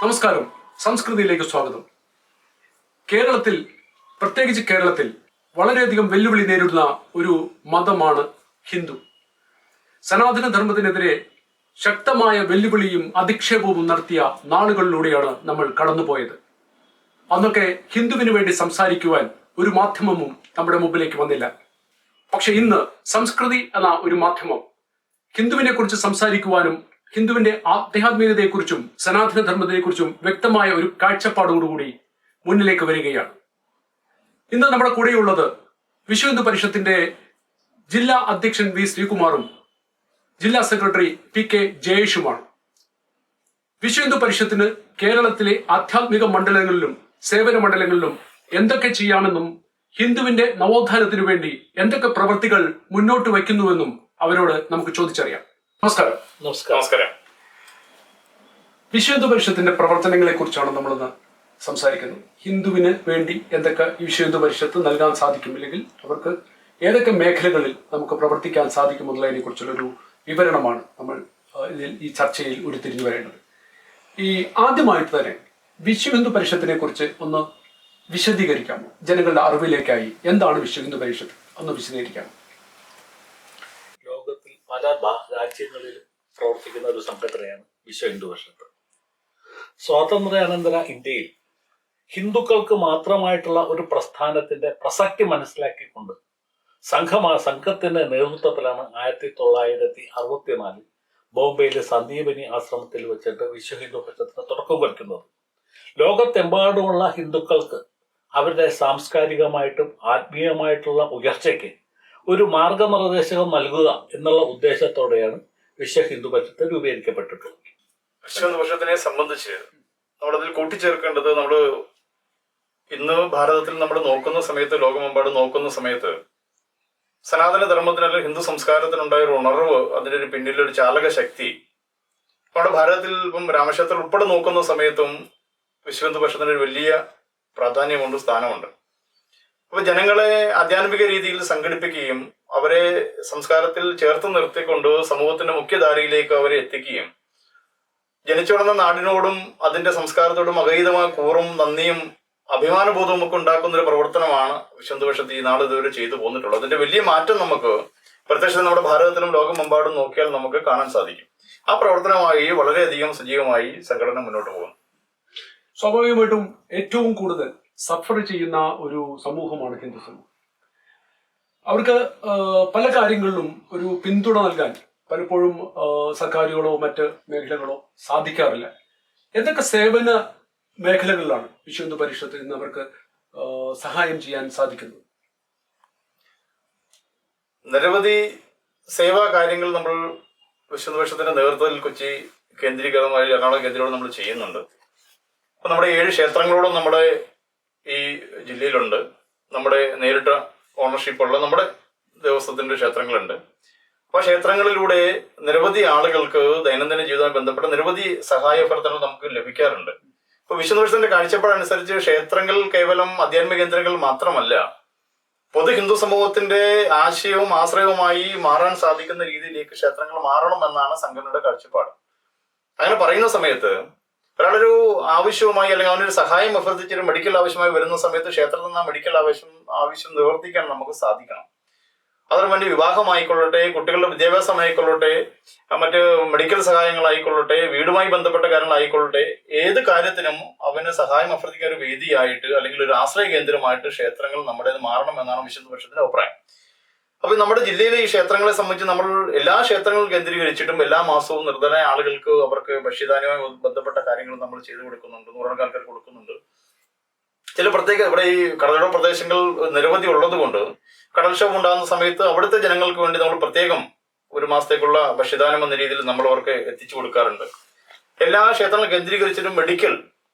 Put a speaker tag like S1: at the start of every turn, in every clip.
S1: നമസ്കാരം. സംസ്കൃതിയിലേക്ക് സ്വാഗതം. കേരളത്തിൽ, പ്രത്യേകിച്ച് കേരളത്തിൽ വളരെയധികം വെല്ലുവിളി നേരിടുന്ന ഒരു മതമാണ് ഹിന്ദു. സനാതന ധർമ്മത്തിനെതിരെ ശക്തമായ വെല്ലുവിളിയും അധിക്ഷേപവും നടത്തിയ നാളുകളിലൂടെയാണ് നമ്മൾ കടന്നുപോയത്. അന്നൊക്കെ ഹിന്ദുവിന് വേണ്ടി സംസാരിക്കുവാൻ ഒരു മാധ്യമവും നമ്മുടെ മുമ്പിലേക്ക് വന്നില്ല. പക്ഷെ ഇന്ന് സംസ്കൃതി എന്ന ഒരു മാധ്യമം ഹിന്ദുവിനെ കുറിച്ച് സംസാരിക്കുവാനും ഹിന്ദുവിന്റെ ആധ്യാത്മികതയെക്കുറിച്ചും സനാതന ധർമ്മത്തെക്കുറിച്ചും വ്യക്തമായ ഒരു കാഴ്ചപ്പാടോടുകൂടി മുന്നിലേക്ക് വരികയാണ്. ഇന്ന് നമ്മുടെ കൂടെയുള്ളത് വിശ്വ ഹിന്ദു പരിഷത്തിന്റെ ജില്ലാ അധ്യക്ഷൻ വി ശ്രീകുമാറും ജില്ലാ secretary P K ജയേഷുമാണ്. Vishwa Hindu പരിഷത്തിന് കേരളത്തിലെ ആധ്യാത്മിക മണ്ഡലങ്ങളിലും സേവന മണ്ഡലങ്ങളിലും എന്തൊക്കെ ചെയ്യാമെന്നും ഹിന്ദുവിന്റെ നവോത്ഥാനത്തിനു വേണ്ടി എന്തൊക്കെ പ്രവൃത്തികൾ മുന്നോട്ട് വയ്ക്കുന്നുവെന്നും അവരോട് നമുക്ക് ചോദിച്ചറിയാം. നമസ്കാരം.
S2: നമസ്കാരം.
S1: വിശ്വ ഹിന്ദു പരിഷത്തിന്റെ പ്രവർത്തനങ്ങളെ കുറിച്ചാണ് നമ്മളിന്ന് സംസാരിക്കുന്നത്. ഹിന്ദുവിന് വേണ്ടി എന്തൊക്കെ വിശ്വ ഹിന്ദു പരിഷത്ത് നൽകാൻ സാധിക്കും, അല്ലെങ്കിൽ അവർക്ക് ഏതൊക്കെ മേഖലകളിൽ നമുക്ക് പ്രവർത്തിക്കാൻ സാധിക്കുമെന്നുള്ളതിനെ കുറിച്ചുള്ളൊരു വിവരണമാണ് നമ്മൾ ഈ ചർച്ചയിൽ ഉരുത്തിരിഞ്ഞു വരേണ്ടത്. ആദ്യമായിട്ട് തന്നെ വിശ്വ ഹിന്ദു പരിഷത്തിനെ കുറിച്ച് ഒന്ന് വിശദീകരിക്കാമോ? ജനങ്ങളുടെ അറിവിലേക്കായി എന്താണ് വിശ്വ ഹിന്ദു പരിഷത്ത് ഒന്ന് വിശദീകരിക്കാമോ?
S2: ലോകത്തിൽ പല രാജ്യങ്ങളിൽ പ്രവർത്തിക്കുന്ന ഒരു സംഘടനയാണ് വിശ്വ ഹിന്ദു പരിഷത്ത്. സ്വാതന്ത്ര്യാനന്തര ഇന്ത്യയിൽ ഹിന്ദുക്കൾക്ക് മാത്രമായിട്ടുള്ള ഒരു പ്രസ്ഥാനത്തിന്റെ പ്രസക്തി മനസ്സിലാക്കിക്കൊണ്ട് സംഘത്തിന്റെ നേതൃത്വത്തിലാണ് 1964 ബോംബെയിലെ സന്ദീപനി ആശ്രമത്തിൽ വെച്ചിട്ട് വിശ്വ ഹിന്ദു പരിഷത്തിന് തുടക്കം കുറിക്കുന്നത്. ലോകത്തെമ്പാടുമുള്ള ഹിന്ദുക്കൾക്ക് അവരുടെ സാംസ്കാരികമായിട്ടും ആത്മീയമായിട്ടുള്ള ഉയർച്ചയ്ക്ക് ഒരു മാർഗനിർദ്ദേശകം നൽകുക എന്നുള്ള ഉദ്ദേശത്തോടെയാണ് വിശ്വ ഹിന്ദു പരിഷത്ത് രൂപീകരിക്കപ്പെട്ടിട്ടുള്ളത്.
S3: വിശ്വ ഹിന്ദു പരിഷത്തിനെ സംബന്ധിച്ച് നമ്മളതിൽ കൂട്ടിച്ചേർക്കേണ്ടത്, നമ്മൾ ഇന്ന് ഭാരതത്തിൽ നമ്മൾ നോക്കുന്ന സമയത്ത്, ലോകമെമ്പാടും നോക്കുന്ന സമയത്ത് സനാതന ധർമ്മത്തിനല്ല ഹിന്ദു സംസ്കാരത്തിനുണ്ടായ ഒരു ഉണർവ്, അതിൻ്റെ ഒരു പിന്നിലൊരു ചാലക ശക്തി നമ്മുടെ ഭാരതത്തിൽ ഇപ്പം രാമക്ഷേത്രം ഉൾപ്പെടെ നോക്കുന്ന സമയത്തും വിശ്വ ഹിന്ദു പരിഷത്തിന് ഒരു വലിയ പ്രാധാന്യമുണ്ട്, സ്ഥാനമുണ്ട്. അപ്പൊ ജനങ്ങളെ ആധ്യാത്മിക രീതിയിൽ സംഘടിപ്പിക്കുകയും അവരെ സംസ്കാരത്തിൽ ചേർത്ത് നിർത്തിക്കൊണ്ട് സമൂഹത്തിന്റെ മുഖ്യധാരയിലേക്ക് അവരെ എത്തിക്കുകയും ജനിച്ചു വളർന്ന നാടിനോടും അതിന്റെ സംസ്കാരത്തോടും അഗൈതമായ കൂറും നന്ദിയും അഭിമാനബോധവും ഒക്കെ ഉണ്ടാക്കുന്ന ഒരു പ്രവർത്തനമാണ് വിശ്വ ഹിന്ദു പരിഷത്ത് ഈ നാട് ഇതുവരെ ചെയ്തു പോന്നിട്ടുള്ളത്. അതിന്റെ വലിയ മാറ്റം നമുക്ക് പ്രത്യക്ഷത്തിൽ നമ്മുടെ ഭാരതത്തിലും ലോകമെമ്പാടും നോക്കിയാൽ നമുക്ക് കാണാൻ സാധിക്കും. ആ പ്രവർത്തനമായി വളരെയധികം സജീവമായി സംഘടന മുന്നോട്ട് പോകുന്നു.
S1: സ്വാഭാവികമായിട്ടും ഏറ്റവും കൂടുതൽ സഫർ ചെയ്യുന്ന ഒരു സമൂഹമാണ് ഹിന്ദു സമൂഹം. അവർക്ക് പല കാര്യങ്ങളിലും ഒരു പിന്തുണ നൽകാൻ പലപ്പോഴും സർക്കാരുകളോ മറ്റ് മേഖലകളോ സാധിക്കാറില്ല. എന്തൊക്കെ സേവന മേഖലകളിലാണ് വിശ്വ ഹിന്ദു പരിഷത്ത് ഇന്ന് അവർക്ക് സഹായം ചെയ്യാൻ സാധിക്കുന്നത്?
S3: നിരവധി സേവാ കാര്യങ്ങൾ നമ്മൾ വിശ്വ ഹിന്ദു പരിഷത്തിന്റെ നേതൃത്വത്തിൽ കൊച്ചി കേന്ദ്രീകൃതമായി എറണാകുളം കേന്ദ്രീകൃതം നമ്മൾ ചെയ്യുന്നുണ്ട്. അപ്പൊ നമ്മുടെ 7 ക്ഷേത്രങ്ങളോടും നമ്മുടെ ഈ ജില്ലയിലുണ്ട്. നമ്മുടെ നേരിട്ട ഓണർഷിപ്പുള്ള നമ്മുടെ ദേവസ്വത്തിന്റെ ക്ഷേത്രങ്ങളുണ്ട്. അപ്പൊ ക്ഷേത്രങ്ങളിലൂടെ നിരവധി ആളുകൾക്ക് ദൈനംദിന ജീവിതവുമായി ബന്ധപ്പെട്ട നിരവധി സഹായ അഭ്യർത്ഥനകൾ നമുക്ക് ലഭിക്കാറുണ്ട്. ഇപ്പൊ വിശ്വ ഹിന്ദു പരിഷത്തിന്റെ കാഴ്ചപ്പാടനുസരിച്ച് ക്ഷേത്രങ്ങൾ കേവലം ആധ്യാത്മിക കേന്ദ്രങ്ങൾ മാത്രമല്ല, പൊതു ഹിന്ദു സമൂഹത്തിന്റെ ആശയവും ആശ്രയവുമായി മാറാൻ സാധിക്കുന്ന രീതിയിലേക്ക് ക്ഷേത്രങ്ങൾ മാറണമെന്നാണ് സംഘടനയുടെ കാഴ്ചപ്പാട്. അങ്ങനെ പറയുന്ന സമയത്ത് ഒരാളൊരു ആവശ്യവുമായി, അല്ലെങ്കിൽ അവനൊരു സഹായം അഭ്യർത്ഥിച്ചൊരു മെഡിക്കൽ ആവശ്യമായി വരുന്ന സമയത്ത് ക്ഷേത്രത്തിൽ നിന്ന് മെഡിക്കൽ ആവശ്യം നിവർത്തിക്കാൻ നമുക്ക് സാധിക്കണം. അതിനുവേണ്ടി വിവാഹമായിക്കൊള്ളട്ടെ, കുട്ടികളുടെ വിദ്യാഭ്യാസമായിക്കൊള്ളട്ടെ, മറ്റ് മെഡിക്കൽ സഹായങ്ങളായിക്കൊള്ളട്ടെ, വീടുമായി ബന്ധപ്പെട്ട കാര്യങ്ങളായിക്കൊള്ളട്ടെ, ഏത് കാര്യത്തിനും അവന് സഹായം അഭ്യർത്ഥിക്കാൻ ഒരു വേദിയായിട്ട് അല്ലെങ്കിൽ ഒരു ആശ്രയ കേന്ദ്രമായിട്ട് ക്ഷേത്രങ്ങൾ നമ്മുടേത് മാറണം എന്നാണ് വിശ്വ ഹിന്ദു പരിഷത്തിന്റെ അഭിപ്രായം. അപ്പൊ നമ്മുടെ ജില്ലയിലെ ഈ ക്ഷേത്രങ്ങളെ സംബന്ധിച്ച് നമ്മൾ എല്ലാ ക്ഷേത്രങ്ങളും കേന്ദ്രീകരിച്ചിട്ടും എല്ലാ മാസവും നിർധനായ ആളുകൾക്ക് അവർക്ക് ഭക്ഷ്യധാന്യവുമായി ബന്ധപ്പെട്ട കാര്യങ്ങൾ നമ്മൾ ചെയ്തു കൊടുക്കുന്നുണ്ട്, നൂറുകണക്കിന് ആൾക്കാർ കൊടുക്കുന്നുണ്ട്. ചില പ്രത്യേക ഇവിടെ ഈ കടലോര പ്രദേശങ്ങൾ നിരവധി ഉള്ളത് കൊണ്ട് കടൽക്ഷോഭം ഉണ്ടാകുന്ന സമയത്ത് അവിടുത്തെ ജനങ്ങൾക്ക് വേണ്ടി നമ്മൾ പ്രത്യേകം ഒരു മാസത്തേക്കുള്ള ഭക്ഷ്യധാന്യം എന്ന രീതിയിൽ നമ്മൾ അവർക്ക് എത്തിച്ചു കൊടുക്കാറുണ്ട്. എല്ലാ ക്ഷേത്രങ്ങളും കേന്ദ്രീകരിച്ചിട്ടും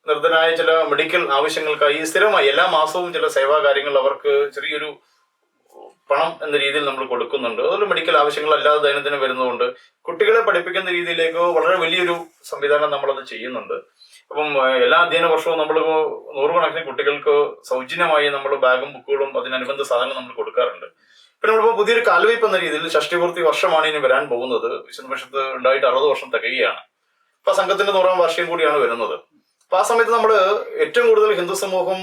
S3: നിർധനായ ചില മെഡിക്കൽ ആവശ്യങ്ങൾക്കായി സ്ഥിരമായി എല്ലാ മാസവും ചില സേവാ കാര്യങ്ങൾ അവർക്ക് ചെറിയൊരു പണം എന്ന രീതിയിൽ നമ്മൾ കൊടുക്കുന്നുണ്ട്. അതുപോലെ മെഡിക്കൽ ആവശ്യങ്ങൾ അല്ലാതെ ദൈനംദിനം വരുന്നതുകൊണ്ട് കുട്ടികളെ പഠിപ്പിക്കുന്ന രീതിയിലേക്ക് വളരെ വലിയൊരു സംവിധാനം നമ്മളത് ചെയ്യുന്നുണ്ട്. അപ്പം എല്ലാ അധ്യയന വർഷവും നമ്മൾ 100 കണക്കിന് കുട്ടികൾക്ക് സൗജന്യമായി നമ്മൾ ബാഗും ബുക്കുകളും അതിനനുബന്ധ സാധനങ്ങൾ നമ്മൾ കൊടുക്കാറുണ്ട്. പിന്നെ നമ്മളിപ്പോൾ പുതിയൊരു കാൽവയ്പ് എന്ന രീതിയിൽ ഷഷ്ടിപൂർത്തി വർഷമാണ് ഇനി വരാൻ പോകുന്നത്. വിശ്വ ഹിന്ദു പരിഷത്ത് ഉണ്ടായിട്ട് 60 വർഷം തികയുകയാണ്. ഇപ്പൊ സംഘത്തിന്റെ 100ാം വാർഷികം കൂടിയാണ് വരുന്നത്. അപ്പൊ ആ സമയത്ത് നമ്മൾ ഏറ്റവും കൂടുതൽ ഹിന്ദു സമൂഹം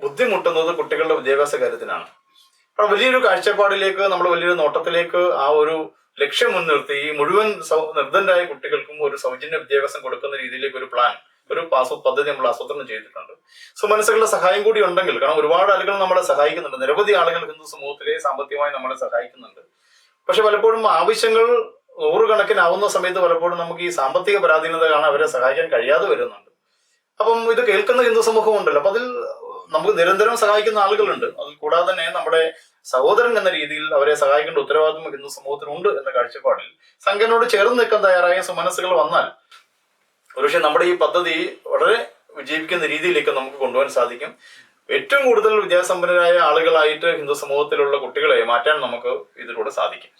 S3: ബുദ്ധിമുട്ടുന്നത് കുട്ടികളുടെ വിദ്യാഭ്യാസ കാര്യത്തിനാണ്. അപ്പോൾ വലിയൊരു കാഴ്ചപ്പാടിലേക്ക്, നമ്മൾ വലിയൊരു നോട്ടത്തിലേക്ക് ആ ഒരു ലക്ഷ്യം മുൻനിർത്തി ഈ മുഴുവൻ നിർദ്ധനരായ കുട്ടികൾക്കും ഒരു സൗജന്യ വിദ്യാഭ്യാസം കൊടുക്കുന്ന രീതിയിലേക്ക് ഒരു പ്ലാൻ, ഒരു പദ്ധതി നമ്മൾ ആസൂത്രണം ചെയ്തിട്ടുണ്ട്. സുമനസ്സുകളുടെ സഹായം കൂടി ഉണ്ടെങ്കിൽ, കാരണം ഒരുപാട് ആളുകൾ നമ്മളെ സഹായിക്കുന്നുണ്ട്, നിരവധി ആളുകൾ ഹിന്ദു സമൂഹത്തിലെ സാമ്പത്തികമായി നമ്മളെ സഹായിക്കുന്നുണ്ട്. പക്ഷെ പലപ്പോഴും ആവശ്യങ്ങൾ നൂറുകണക്കിനാവുന്ന സമയത്ത് പലപ്പോഴും നമുക്ക് ഈ സാമ്പത്തിക പരാധീനത കാരണം അവരെ സഹായിക്കാൻ കഴിയാതെ വരുന്നുണ്ട്. അപ്പം ഇത് കേൾക്കുന്ന ഹിന്ദു സമൂഹം ഉണ്ടല്ലോ, അപ്പൊ അതിൽ നമുക്ക് നിരന്തരം സഹായിക്കുന്ന ആളുകളുണ്ട്. അതിൽ കൂടാതെ തന്നെ നമ്മുടെ സഹോദരൻ എന്ന രീതിയിൽ അവരെ സഹായിക്കേണ്ട ഉത്തരവാദിത്വം ഹിന്ദു സമൂഹത്തിനുണ്ട് എന്ന കാഴ്ചപ്പാടിൽ സംഘടനയോട് ചേർന്ന് നിൽക്കാൻ തയ്യാറായ സുമനസ്സുകൾ വന്നാൽ ഒരുപക്ഷെ നമ്മുടെ ഈ പദ്ധതി വളരെ വിജയിപ്പിക്കുന്ന രീതിയിലേക്ക് നമുക്ക് കൊണ്ടുപോകാൻ സാധിക്കും. ഏറ്റവും കൂടുതൽ വിദ്യാസമ്പന്നരായ ആളുകളായിട്ട് ഹിന്ദു സമൂഹത്തിലുള്ള കുട്ടികളെ മാറ്റാൻ നമുക്ക് ഇതിലൂടെ സാധിക്കും.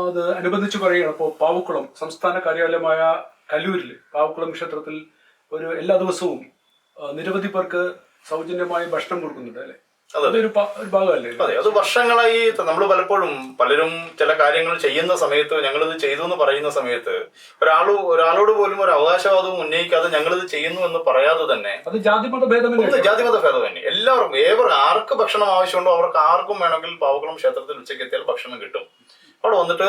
S1: അത് അനുബന്ധിച്ച് പറയുകയാണ്. ഇപ്പോൾ പാവക്കുളം സംസ്ഥാന കാര്യാലയമായ കല്ലൂരിൽ പാവക്കുളം ക്ഷേത്രത്തിൽ എല്ലാ ദിവസവും നിരവധി പേർക്ക് സൗജന്യമായി ഭക്ഷണം കൊടുക്കുന്നുണ്ട് അല്ലെ? അതൊരു ഭാഗമല്ലേ?
S3: അതെ, അത് വർഷങ്ങളായി നമ്മൾ പലപ്പോഴും പലരും ചില കാര്യങ്ങൾ ചെയ്യുന്ന സമയത്ത് ഞങ്ങളിത് ചെയ്തു എന്ന് പറയുന്ന സമയത്ത് ഒരാളോട് പോലും ഒരു അവകാശവാദവും ഉന്നയിക്കാതെ ഞങ്ങളിത് ചെയ്യുന്നു എന്ന് പറയാതെ തന്നെ
S1: അത് ജാതിമത ഭേദമന്യേ
S3: എല്ലാവർക്കും ആർക്ക് ഭക്ഷണം ആവശ്യമുണ്ടോ അവർക്ക് ആർക്കും വേണമെങ്കിൽ പാവക്കുളം ക്ഷേത്രത്തിൽ ഉച്ചയ്ക്ക് എത്തിയാൽ ഭക്ഷണം കിട്ടും. അവിടെ വന്നിട്ട്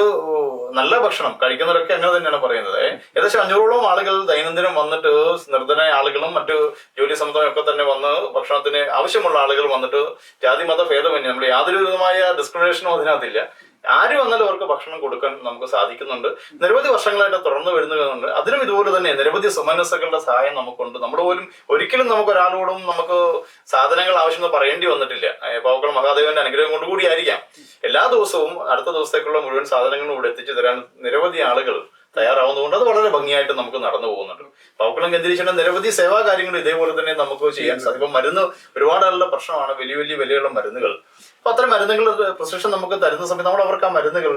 S3: നല്ല ഭക്ഷണം കഴിക്കുന്നവരൊക്കെ അങ്ങനെ തന്നെയാണ് പറയുന്നത്. ഏകദേശം 500ഓളം ആളുകൾ ദൈനംദിനം വന്നിട്ട്, നിർദ്ധനായ ആളുകളും മറ്റു ജോലി സംബന്ധമൊക്കെ തന്നെ വന്ന് ഭക്ഷണത്തിന് ആവശ്യമുള്ള ആളുകൾ വന്നിട്ട് ജാതിമത ഭേദമന്യേ നമ്മൾ യാതൊരു വിധമായ ഡിസ്ക്രിമിനേഷനും അതിനകത്തില്ല. ആര് വന്നാലും അവർക്ക് ഭക്ഷണം കൊടുക്കാൻ നമുക്ക് സാധിക്കുന്നുണ്ട്. നിരവധി വർഷങ്ങളായിട്ട് തുടർന്ന് വരുന്നുണ്ട്. അതിനും ഇതുപോലെ തന്നെ നിരവധി സുമനസ്സുകളുടെ സഹായം നമുക്കുണ്ട്. നമ്മുടെ പോലും ഒരിക്കലും നമുക്ക് ഒരാളോടും നമുക്ക് സാധനങ്ങൾ ആവശ്യമെന്ന് പറയേണ്ടി വന്നിട്ടില്ല. പാവക്കുളം മഹാദേവന്റെ അനുഗ്രഹം കൊണ്ടുകൂടി ആയിരിക്കാം എല്ലാ ദിവസവും അടുത്ത ദിവസത്തേക്കുള്ള മുഴുവൻ സാധനങ്ങളും ഇവിടെ എത്തിച്ചു തരാൻ നിരവധി ആളുകൾ തയ്യാറാവുന്നതുകൊണ്ട് അത് വളരെ ഭംഗിയായിട്ട് നമുക്ക് നടന്നു പോകുന്നുണ്ട്. പാവക്കുളം കേന്ദ്രീകരിച്ച നിരവധി സേവാ കാര്യങ്ങൾ ഇതേപോലെ തന്നെ നമുക്ക് ചെയ്യാൻ സാധിക്കും. ഇപ്പൊ മരുന്ന് ഒരുപാട് ആളുടെ പ്രശ്നമാണ്, വലിയ വലിയ വിലയുള്ള മരുന്നുകൾ. അപ്പൊ അത്തരം മരുന്നുകൾ പ്രിസ്ക്രിപ്ഷൻ നമുക്ക് തരുന്ന സമയത്ത് നമ്മൾ അവർക്ക് ആ മരുന്നുകൾ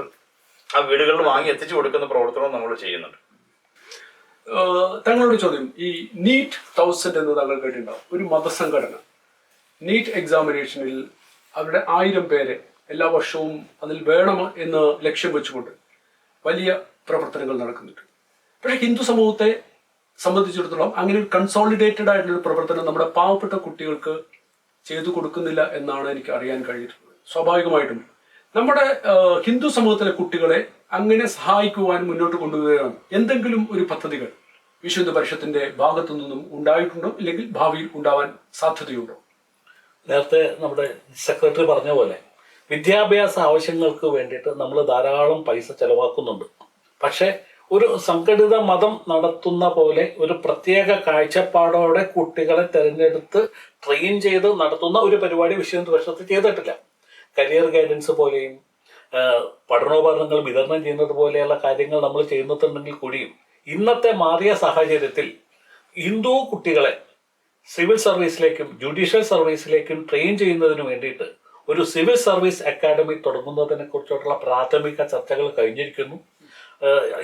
S3: ആ വീടുകളിൽ വാങ്ങി എത്തിച്ചു കൊടുക്കുന്ന പ്രവർത്തനവും നമ്മൾ ചെയ്യുന്നുണ്ട്.
S1: താങ്കളുടെ ചോദ്യം, ഈ നീറ്റ് 1000 എന്ന് താങ്കൾ കേട്ടിട്ടുണ്ടാവും. ഒരു മതസംഘടന നീറ്റ് എക്സാമിനേഷനിൽ അവരുടെ 1000 പേരെ എല്ലാ വർഷവും അതിൽ വേണം എന്ന് ലക്ഷ്യം വെച്ചുകൊണ്ട് വലിയ പ്രവർത്തനങ്ങൾ നടക്കുന്നുണ്ട്. പക്ഷെ ഹിന്ദു സമൂഹത്തെ സംബന്ധിച്ചിടത്തോളം അങ്ങനെ ഒരു കൺസോളിഡേറ്റഡ് ആയിട്ടുള്ള പ്രവർത്തനം നമ്മുടെ പാവപ്പെട്ട കുട്ടികൾക്ക് ചെയ്തു കൊടുക്കുന്നില്ല എന്നാണ് എനിക്ക് അറിയാൻ കഴിഞ്ഞിട്ടുള്ളത്. സ്വാഭാവികമായിട്ടും നമ്മുടെ ഹിന്ദു സമൂഹത്തിലെ കുട്ടികളെ അങ്ങനെ സഹായിക്കുവാൻ മുന്നോട്ട് കൊണ്ടുവരാൻ എന്തെങ്കിലും ഒരു പദ്ധതികൾ വിശ്വ ഹിന്ദു പരിഷത്തിന്റെ ഭാഗത്തു നിന്നും ഉണ്ടായിട്ടുണ്ടോ, ഇല്ലെങ്കിൽ ഭാവിയിൽ ഉണ്ടാവാൻ സാധ്യതയുണ്ടോ?
S2: നേരത്തെ നമ്മുടെ സെക്രട്ടറി പറഞ്ഞ പോലെ വിദ്യാഭ്യാസ ആവശ്യങ്ങൾക്ക് വേണ്ടിയിട്ട് നമ്മൾ ധാരാളം പൈസ ചെലവാക്കുന്നുണ്ട്. പക്ഷെ ഒരു സംഘടിത മതം നടത്തുന്ന പോലെ ഒരു പ്രത്യേക കാഴ്ചപ്പാടോടെ കുട്ടികളെ തിരഞ്ഞെടുത്ത് ട്രെയിൻ ചെയ്ത് നടത്തുന്ന ഒരു പരിപാടി വിശ്വ ഹിന്ദു പരിഷത്ത് ചെയ്തിട്ടില്ല. കരിയർ ഗൈഡൻസ് പോലെയും പഠനോപകരണങ്ങൾ വിതരണം ചെയ്യുന്നത് പോലെയുള്ള കാര്യങ്ങൾ നമ്മൾ ചെയ്യുന്നുണ്ടെങ്കിൽ കൂടിയും ഇന്നത്തെ മാറിയ സാഹചര്യത്തിൽ ഹിന്ദു കുട്ടികളെ സിവിൽ സർവീസിലേക്കും ജുഡീഷ്യൽ സർവീസിലേക്കും ട്രെയിൻ ചെയ്യുന്നതിന് വേണ്ടിയിട്ട് ഒരു സിവിൽ സർവീസ് അക്കാദമി തുടങ്ങുന്നതിനെ കുറിച്ചുള്ള പ്രാഥമിക ചർച്ചകൾ കഴിഞ്ഞിരിക്കുന്നു.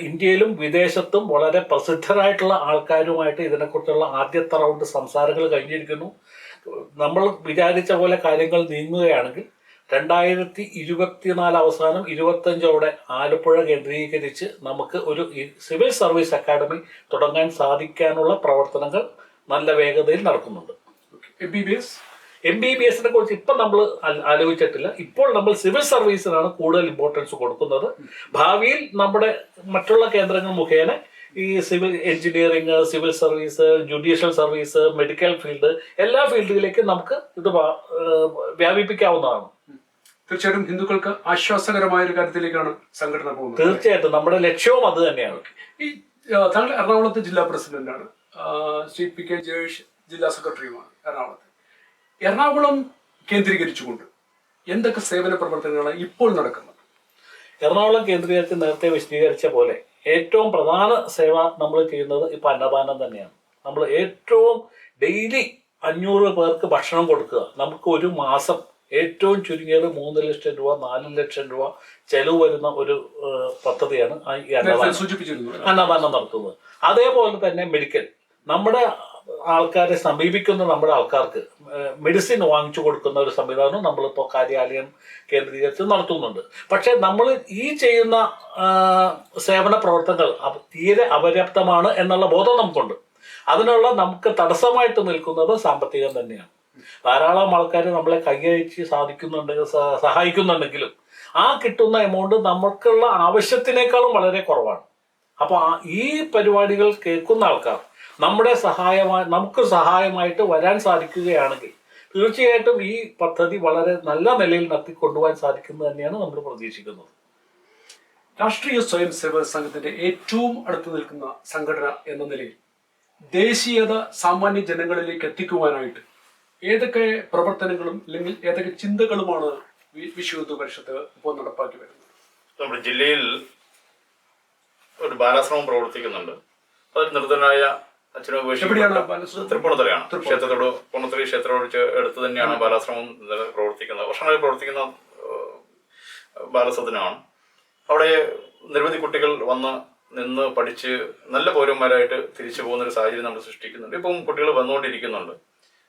S2: ഇന്ത്യയിലും വിദേശത്തും വളരെ പ്രസിദ്ധരായിട്ടുള്ള ആൾക്കാരുമായിട്ട് ഇതിനെക്കുറിച്ചുള്ള ആദ്യത്തെ റൗണ്ട് സംസാരങ്ങൾ കഴിഞ്ഞിരിക്കുന്നു. നമ്മൾ വിചാരിച്ച പോലെ കാര്യങ്ങൾ നീങ്ങുകയാണെങ്കിൽ 2024 അവസാനം 25 ആലപ്പുഴ കേന്ദ്രീകരിച്ച് നമുക്ക് ഒരു സിവിൽ സർവീസ് അക്കാദമി തുടങ്ങാൻ സാധിക്കാനുള്ള പ്രവർത്തനങ്ങൾ നല്ല വേഗതയിൽ നടക്കുന്നുണ്ട്. MBBS കുറിച്ച് ഇപ്പം നമ്മൾ ആലോചിച്ചിട്ടില്ല. ഇപ്പോൾ നമ്മൾ സിവിൽ സർവീസിനാണ് കൂടുതൽ ഇമ്പോർട്ടൻസ് കൊടുക്കുന്നത്. ഭാവിയിൽ നമ്മുടെ മറ്റുള്ള കേന്ദ്രങ്ങൾ മുഖേന ഈ civil engineering, civil service, judicial service, medical field, എല്ലാ ഫീൽഡിലേക്കും നമുക്ക് ഇത് വ്യാപിപ്പിക്കാവുന്നതാണ്.
S1: തീർച്ചയായിട്ടും ഹിന്ദുക്കൾക്ക് ആശ്വാസകരമായ ഒരു കാര്യത്തിലേക്കാണ് സംഘടന പോകുന്നത്.
S2: തീർച്ചയായിട്ടും നമ്മുടെ ലക്ഷ്യവും അത് തന്നെയാണ്.
S1: ഈ താങ്കൾ എറണാകുളത്ത് ജില്ലാ പ്രസിഡന്റാണ്, ശ്രീ PK ജയേഷ് ജില്ലാ സെക്രട്ടറിയുമാണ് എറണാകുളം കേന്ദ്രീകരിച്ചുകൊണ്ട് എന്തൊക്കെ സേവന പ്രവർത്തനങ്ങളാണ് ഇപ്പോൾ നടക്കുന്നത്?
S2: എറണാകുളം കേന്ദ്രീകരിച്ച് നേരത്തെ വിശദീകരിച്ച പോലെ ഏറ്റവും പ്രധാന സേവ നമ്മൾ ചെയ്യുന്നത് ഇപ്പം അന്നദാനം തന്നെയാണ്. നമ്മൾ ഏറ്റവും ഡെയിലി 500 പേർക്ക് ഭക്ഷണം കൊടുക്കുക. നമുക്ക് ഒരു മാസം ഏറ്റവും ചുരുങ്ങിയത് 3 ലക്ഷം രൂപ 4 ലക്ഷം രൂപ ചെലവ് വരുന്ന ഒരു പദ്ധതിയാണ് ഈ അന്നദാനം നടത്തുന്നത്. അതേപോലെ തന്നെ മെഡിക്കൽ, നമ്മുടെ ആൾക്കാരെ സമീപിക്കുന്ന നമ്മുടെ ആൾക്കാർക്ക് മെഡിസിൻ വാങ്ങിച്ചു കൊടുക്കുന്ന ഒരു സംവിധാനം നമ്മളിപ്പോൾ കാര്യാലയം കേന്ദ്രീകരിച്ച് നടത്തുന്നുണ്ട്. പക്ഷെ നമ്മൾ ഈ ചെയ്യുന്ന സേവന പ്രവർത്തനങ്ങൾ തീരെ അപര്യാപ്തമാണ് എന്നുള്ള ബോധം നമുക്കുണ്ട്. അതിനുള്ള നമുക്ക് തടസ്സമായിട്ട് നിൽക്കുന്നത് സാമ്പത്തികം തന്നെയാണ്. ധാരാളം ആൾക്കാർ നമ്മളെ കൈയഴിച്ച് സഹായിക്കുന്നുണ്ടെങ്കിലും ആ കിട്ടുന്ന എമൗണ്ട് നമുക്കുള്ള ആവശ്യത്തിനേക്കാളും വളരെ കുറവാണ്. അപ്പോൾ ഈ പരിപാടികൾ കേൾക്കുന്ന ആൾക്കാർ നമുക്ക് സഹായമായിട്ട് വരാൻ സാധിക്കുകയാണെങ്കിൽ തീർച്ചയായിട്ടും ഈ പദ്ധതി വളരെ നല്ല നിലയിൽ നടത്തിക്കൊണ്ടുപോകാൻ സാധിക്കുന്നത് തന്നെയാണ് നമ്മൾ പ്രതീക്ഷിക്കുന്നത്.
S1: രാഷ്ട്രീയ സ്വയം സേവക സംഘത്തിന്റെ ഏറ്റവും അടുത്ത് നിൽക്കുന്ന സംഘടന എന്ന നിലയിൽ ദേശീയത സാമാന്യ ജനങ്ങളിലേക്ക് എത്തിക്കുവാനായിട്ട് ഏതൊക്കെ പ്രവർത്തനങ്ങളും അല്ലെങ്കിൽ ഏതൊക്കെ ചിന്തകളുമാണ് വിശ്വ ഹിന്ദു പരിഷത്ത് ഇപ്പോൾ നടപ്പാക്കി വരുന്നത്?
S3: നമ്മുടെ ജില്ലയിൽ ഒരു ബാലാശ്രമം പ്രവർത്തിക്കുന്നുണ്ട്. അതിൽ നിർദ്ധനായ
S1: എവിടെയാണ്?
S3: തൃപ്പൂണിത്തുറയാണ്. പൂർണ്ണത്തുറ ക്ഷേത്രത്തോട് അടുത്ത് തന്നെയാണ് ബാലാശ്രമം പ്രവർത്തിക്കുന്നത്. വർഷങ്ങളിൽ പ്രവർത്തിക്കുന്ന ബാലസദനമാണ്. അവിടെ നിരവധി കുട്ടികൾ വന്ന് നിന്ന് പഠിച്ച് നല്ല പൗരന്മാരായിട്ട് തിരിച്ചു പോകുന്ന ഒരു സാഹചര്യം നമ്മൾ സൃഷ്ടിക്കുന്നുണ്ട്. ഇപ്പം കുട്ടികൾ വന്നുകൊണ്ടിരിക്കുന്നുണ്ട്.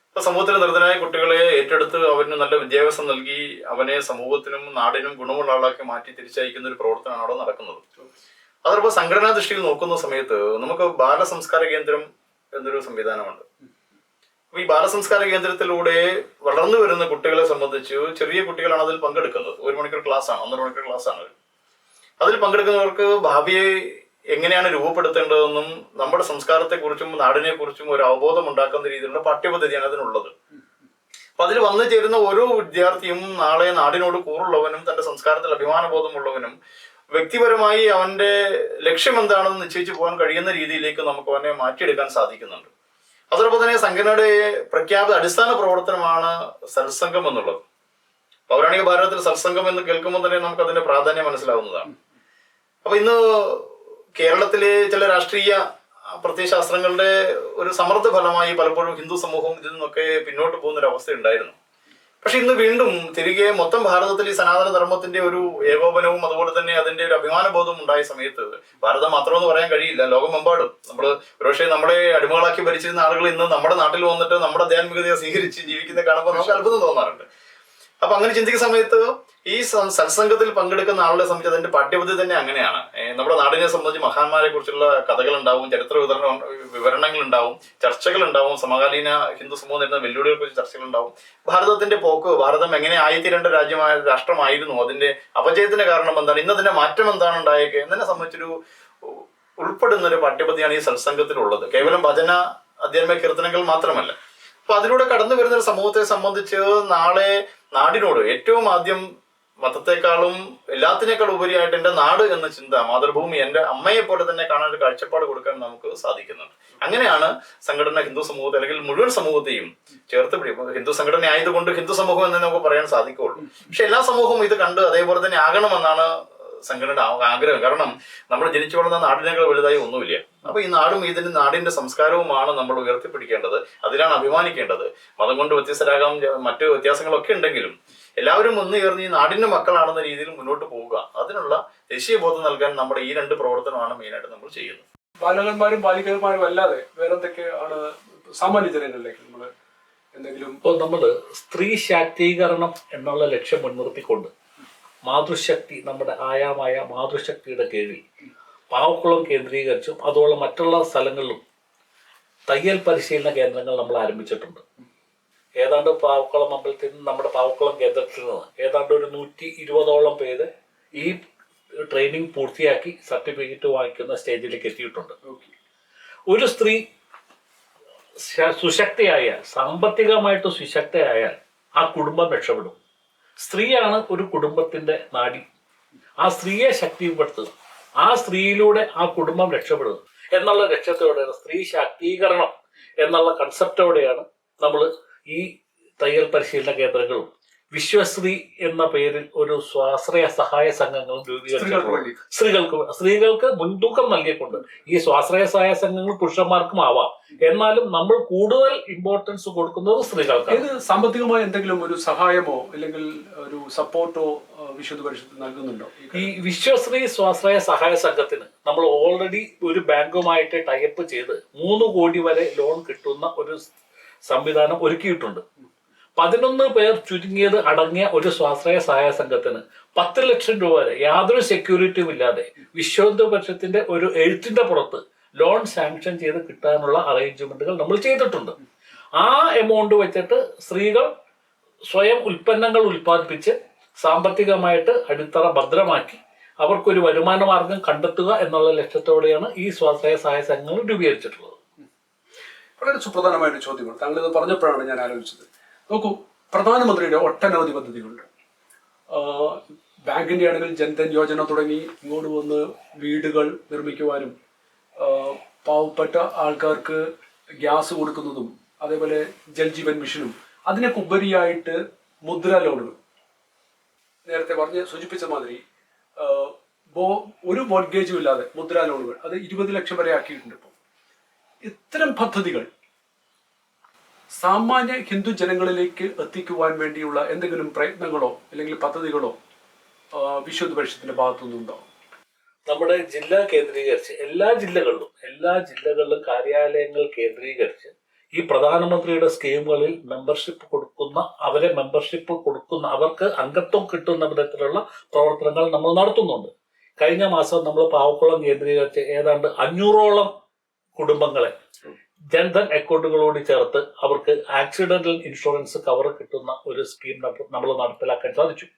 S3: ഇപ്പൊ സമൂഹത്തിൽ നിർദ്ധനായ കുട്ടികളെ ഏറ്റെടുത്ത് അവന് നല്ല വിദ്യാഭ്യാസം നൽകി അവനെ സമൂഹത്തിനും നാടിനും ഗുണമുള്ള ആളാക്കി മാറ്റി തിരിച്ചയക്കുന്ന ഒരു പ്രവർത്തനമാണ് അവിടെ നടക്കുന്നത്. അതോടൊപ്പം സംഘടനാ ദൃഷ്ടിയിൽ നോക്കുന്ന സമയത്ത് നമുക്ക് ബാലസംസ്കാര കേന്ദ്രം എന്നൊരു സംവിധാനമുണ്ട്. അപ്പൊ ഈ ബാലസംസ്കാര കേന്ദ്രത്തിലൂടെ വളർന്നു വരുന്ന കുട്ടികളെ സംബന്ധിച്ച് ചെറിയ കുട്ടികളാണ് അതിൽ പങ്കെടുക്കുന്നത്. 1 മണിക്കൂർ ക്ലാസ്സാണ്, 1.5 മണിക്കൂർ ക്ലാസ്സാണ്. അതിൽ പങ്കെടുക്കുന്നവർക്ക് ഭാവിയെ എങ്ങനെയാണ് രൂപപ്പെടുത്തേണ്ടതെന്നും നമ്മുടെ സംസ്കാരത്തെക്കുറിച്ചും നാടിനെക്കുറിച്ചും ഒരു അവബോധം ഉണ്ടാക്കുന്ന രീതിയിലുള്ള പാഠ്യപദ്ധതിയാണ് അതിനുള്ളത്. അപ്പൊ അതിൽ വന്നു ചേരുന്ന ഓരോ വിദ്യാർത്ഥിയും നാളെ നാടിനോട് കൂറുള്ളവനും തന്റെ സംസ്കാരത്തിൽ അഭിമാനബോധമുള്ളവനും വ്യക്തിപരമായി അവന്റെ ലക്ഷ്യം എന്താണെന്ന് നിശ്ചയിച്ചു പോകാൻ കഴിയുന്ന രീതിയിലേക്ക് നമുക്ക് അവനെ മാറ്റിയെടുക്കാൻ സാധിക്കുന്നുണ്ട്. അതോടൊപ്പം തന്നെ സംഘടനയുടെ പ്രഖ്യാപിത അടിസ്ഥാന പ്രവർത്തനമാണ് സത്സംഗം എന്നുള്ളത്. പൗരാണിക ഭാരതത്തിൽ സത്സംഗം എന്ന് കേൾക്കുമ്പോൾ തന്നെ നമുക്ക് അതിന്റെ പ്രാധാന്യം മനസ്സിലാവുന്നതാണ്. അപ്പൊ ഇന്ന് കേരളത്തിലെ ചില രാഷ്ട്രീയ പ്രത്യയശാസ്ത്രങ്ങളുടെ ഒരു സമ്മർദ്ദ ഫലമായി പലപ്പോഴും ഹിന്ദു സമൂഹം ഇതിൽ നിന്നൊക്കെ പിന്നോട്ട് പോകുന്ന ഒരു അവസ്ഥ ഉണ്ടായിരുന്നു. പക്ഷെ ഇന്ന് വീണ്ടും തിരികെ മൊത്തം ഭാരതത്തിൽ ഈ സനാതന ധർമ്മത്തിന്റെ ഒരു ഏകോപനവും അതുപോലെ തന്നെ അതിന്റെ ഒരു അഭിമാനബോധവും ഉണ്ടായ സമയത്ത് ഭാരതം മാത്രമെന്ന് പറയാൻ കഴിയില്ല, ലോകമെമ്പാടും നമ്മൾ ഒരുപക്ഷെ നമ്മളെ അടിമകളാക്കി ഭരിച്ചിരുന്ന ആളുകൾ ഇന്ന് നമ്മുടെ നാട്ടിൽ വന്നിട്ട് നമ്മുടെ ആധ്യാത്മികതയെ സ്വീകരിച്ച് ജീവിക്കുന്ന കാണുമ്പോൾ നമുക്ക് അത്ഭുതം തോന്നാറുണ്ട്. അപ്പൊ അങ്ങനെ ചിന്തിക്കുന്ന സമയത്ത് ഈ സത്സംഗത്തിൽ പങ്കെടുക്കുന്ന ആളുകളെ സംബന്ധിച്ച് അതിന്റെ പാഠ്യപദ്ധതി തന്നെ അങ്ങനെയാണ്. നമ്മുടെ നാടിനെ സംബന്ധിച്ച് മഹാന്മാരെ കുറിച്ചുള്ള കഥകൾ ഉണ്ടാവും, ചരിത്ര വിവരണങ്ങൾ ഉണ്ടാവും, ചർച്ചകൾ ഉണ്ടാവും, സമകാലീന ഹിന്ദു സമൂഹം നേരിടുന്ന വെല്ലുവിളികളെ കുറിച്ച് ചർച്ചകൾ ഉണ്ടാവും. ഭാരതത്തിന്റെ പോക്ക്, ഭാരതം എങ്ങനെ ആയിത്തീരേണ്ട രാഷ്ട്രമായിരുന്നു, അതിന്റെ അപജയത്തിന് കാരണം എന്താണ്, ഇന്ന് അതിന്റെ മാറ്റം എന്താണ് ഉണ്ടായേക്കെ എന്നതിനെ സംബന്ധിച്ചൊരു ഉൾപ്പെടുന്ന ഒരു പാഠ്യപദ്ധതിയാണ് ഈ സത്സംഗത്തിലുള്ളത്. കേവലം ഭജന ആധ്യാത്മിക കീർത്തനങ്ങൾ മാത്രമല്ല. അപ്പൊ അതിലൂടെ കടന്നു വരുന്ന ഒരു സമൂഹത്തെ സംബന്ധിച്ച് നാളെ നാടിനോട് ഏറ്റവും ആദ്യം മതത്തെക്കാളും എല്ലാത്തിനേക്കാളും ഉപരിയായിട്ട് എൻ്റെ നാട് എന്ന ചിന്ത, മാതൃഭൂമി എൻ്റെ അമ്മയെ പോലെ തന്നെ കാണാൻ ഒരു കാഴ്ചപ്പാട് കൊടുക്കാൻ നമുക്ക് സാധിക്കുന്നുണ്ട്. അങ്ങനെയാണ് സംഘടന ഹിന്ദു സമൂഹത്തെ അല്ലെങ്കിൽ മുഴുവൻ സമൂഹത്തെയും ചേർത്ത് പിടിക്കും. ഹിന്ദു സംഘടന ആയതുകൊണ്ട് ഹിന്ദു സമൂഹം എന്ന് നമുക്ക് പറയാൻ സാധിക്കുള്ളൂ. പക്ഷെ എല്ലാ സമൂഹവും ഇത് കണ്ട് അതേപോലെ തന്നെ ആകണമെന്നാണ് സംഘടനയുടെ ആഗ്രഹം. കാരണം നമ്മൾ ജനിച്ചു വളർന്ന നാടിനേക്കാൾ വലുതായി ഒന്നുമില്ല. അപ്പൊ ഈ നാടും ഇതിന്റെ നാടിന്റെ സംസ്കാരവുമാണ് നമ്മൾ ഉയർത്തിപ്പിടിക്കേണ്ടത്, അതിലാണ് അഭിമാനിക്കേണ്ടത്. മതം കൊണ്ട് വ്യത്യസ്തരാകാം, മറ്റു വ്യത്യാസങ്ങളൊക്കെ ഉണ്ടെങ്കിലും എല്ലാവരും ഒന്ന് ചേർന്ന് ഈ നാടിന്റെ മക്കളാണെന്ന രീതിയിൽ മുന്നോട്ട് പോവുക. അതിനുള്ള ദേശീയ ബോധം നൽകാൻ നമ്മുടെ ഈ 2 പ്രവർത്തനമാണ് മെയിനായിട്ട് നമ്മൾ ചെയ്യുന്നത്.
S1: ബാലകന്മാരും ബാലികന്മാരും അല്ലാതെ വേറെന്തൊക്കെയാണ് സാമാന്യ ജനങ്ങളിലേക്ക് നമ്മൾ എന്തെങ്കിലും?
S2: ഇപ്പോൾ നമ്മൾ സ്ത്രീ ശാക്തീകരണം എന്നുള്ള ലക്ഷ്യം മുൻനിർത്തിക്കൊണ്ട് മാതൃശക്തി, നമ്മുടെ ആയാമായ മാതൃശക്തിയുടെ കീഴിൽ പാവക്കുളം കേന്ദ്രീകരിച്ചും അതുപോലെ മറ്റുള്ള സ്ഥലങ്ങളിലും തയ്യൽ പരിശീലന കേന്ദ്രങ്ങൾ നമ്മൾ ആരംഭിച്ചിട്ടുണ്ട്. ഏതാണ്ട് പാവക്കുളം അമ്പലത്തിൽ നിന്ന്, നമ്മുടെ പാവക്കുളം കേന്ദ്രത്തിൽ നിന്ന് ഏതാണ്ട് ഒരു 120ഓളം പേര് ഈ ട്രെയിനിങ് പൂർത്തിയാക്കി സർട്ടിഫിക്കറ്റ് വാങ്ങിക്കുന്ന സ്റ്റേജിലേക്ക് എത്തിയിട്ടുണ്ട്. ഒരു സ്ത്രീ സുശക്തയായാൽ, സാമ്പത്തികമായിട്ട് സുശക്തയായാൽ ആ കുടുംബം രക്ഷപ്പെടും. സ്ത്രീയാണ് ഒരു കുടുംബത്തിന്റെ നാഡി. ആ സ്ത്രീയെ ശക്തിപ്പെടുത്തുക, ആ സ്ത്രീയിലൂടെ ആ കുടുംബം രക്ഷപ്പെടുക എന്നുള്ള ലക്ഷ്യത്തോടെയാണ്, സ്ത്രീ ശാക്തീകരണം എന്നുള്ള കൺസെപ്റ്റോടെയാണ് നമ്മൾ ഈ തയ്യൽ പരിശീലന കേന്ദ്രങ്ങളും വിശ്വശ്രീ എന്ന പേരിൽ ഒരു സ്വാശ്രയ സഹായ സംഘങ്ങളും രൂപീകരിച്ചിട്ടുണ്ട്. സ്ത്രീകൾക്ക് മുൻതൂക്കം നൽകിക്കൊണ്ട് ഈ സ്വാശ്രയ സഹായ സംഘങ്ങൾ പുരുഷന്മാർക്കും ആവാം, എന്നാലും നമ്മൾ കൂടുതൽ ഇമ്പോർട്ടൻസ് കൊടുക്കുന്നത് സ്ത്രീകൾക്ക്.
S1: ഇത് സാമ്പത്തികമായ എന്തെങ്കിലും ഒരു സഹായമോ അല്ലെങ്കിൽ ഒരു സപ്പോർട്ടോ വിശുദ്ധ പരിഷത്ത് നൽകുന്നുണ്ടോ?
S2: ഈ വിശ്വശ്രീ സ്വാശ്രയ സഹായ സംഘത്തിന് നമ്മൾ ഓൾറെഡി ഒരു ബാങ്കുമായിട്ട് ടൈപ്പ് ചെയ്ത് 3 കോടി വരെ ലോൺ കിട്ടുന്ന ഒരു സംവിധാനം ഒരുക്കിയിട്ടുണ്ട്. 11 പേർ ചുരുങ്ങിയത് അടങ്ങിയ ഒരു സ്വാശ്രയ സഹായ സംഘത്തിന് 10 ലക്ഷം രൂപ വരെ യാതൊരു സെക്യൂരിറ്റിയും ഇല്ലാതെ വിശ്വ ഹിന്ദു പരിഷത്തിന്റെ ഒരു എഴുത്തിന്റെ പുറത്ത് ലോൺ സാങ്ഷൻ ചെയ്ത് കിട്ടാനുള്ള അറേഞ്ച്മെന്റുകൾ നമ്മൾ ചെയ്തിട്ടുണ്ട്. ആ എമൗണ്ട് വെച്ചിട്ട് സ്ത്രീകൾ സ്വയം ഉൽപ്പന്നങ്ങൾ ഉൽപ്പാദിപ്പിച്ച് സാമ്പത്തികമായിട്ട് അടിത്തറ ഭദ്രമാക്കി അവർക്കൊരു വരുമാന മാർഗം കണ്ടെത്തുക എന്നുള്ള ലക്ഷ്യത്തോടെയാണ് ഈ സ്വാശ്രയ സഹായ സംഘങ്ങൾ രൂപീകരിച്ചിട്ടുള്ളത്.
S1: വളരെ സുപ്രധാനമായ ഒരു ചോദ്യമാണ്. താങ്കൾ ഇത് പറഞ്ഞപ്പോഴാണ് ഞാൻ ആലോചിച്ചത്. നോക്കൂ, പ്രധാനമന്ത്രിയുടെ ഒട്ടനവധി പദ്ധതികളുണ്ട്. ബാങ്കിന്റെ ആണെങ്കിൽ ജൻധൻ യോജന തുടങ്ങി ഇങ്ങോട്ട് വന്ന് വീടുകൾ നിർമ്മിക്കുവാനും പാവപ്പെട്ട ആൾക്കാർക്ക് ഗ്യാസ് കൊടുക്കുന്നതും അതേപോലെ ജൽജീവൻ മിഷനും അതിനൊക്കെ ഉപരിയായിട്ട് മുദ്ര ലോണുകൾ, നേരത്തെ പറഞ്ഞ് സൂചിപ്പിച്ച മാതിരി ഒരു മോർഗേജും ഇല്ലാതെ മുദ്ര ലോണുകൾ അത് 20 ലക്ഷം വരെ ആക്കിയിട്ടുണ്ട്. ഇപ്പോൾ ഇത്തരം പദ്ധതികൾ സാമാന്യ ഹിന്ദു ജനങ്ങളിലേക്ക് എത്തിക്കുവാൻ വേണ്ടിയുള്ള എന്തെങ്കിലും പ്രയത്നങ്ങളോ അല്ലെങ്കിൽ പദ്ധതികളോ വിശ്വ പരിഷത്തിന്റെ ഭാഗത്തുനിന്നുണ്ടോ?
S2: നമ്മുടെ ജില്ല കേന്ദ്രീകരിച്ച് എല്ലാ ജില്ലകളിലും കാര്യാലയങ്ങൾ കേന്ദ്രീകരിച്ച് ഈ പ്രധാനമന്ത്രിയുടെ സ്കീമുകളിൽ അവർക്ക് അംഗത്വം കിട്ടുന്ന വിധത്തിലുള്ള പ്രവർത്തനങ്ങൾ നമ്മൾ നടത്തുന്നുണ്ട്. കഴിഞ്ഞ മാസം നമ്മൾ പാവക്കുളം കേന്ദ്രീകരിച്ച് ഏതാണ്ട് 500ഓളം കുടുംബങ്ങളെ ജൻധൻ അക്കൗണ്ടുകളോട് ചേർത്ത് അവർക്ക് ആക്സിഡന്റൽ ഇൻഷുറൻസ് കവർ കിട്ടുന്ന ഒരു സ്കീം നമ്മൾ നടപ്പിലാക്കാൻ സാധിച്ചു.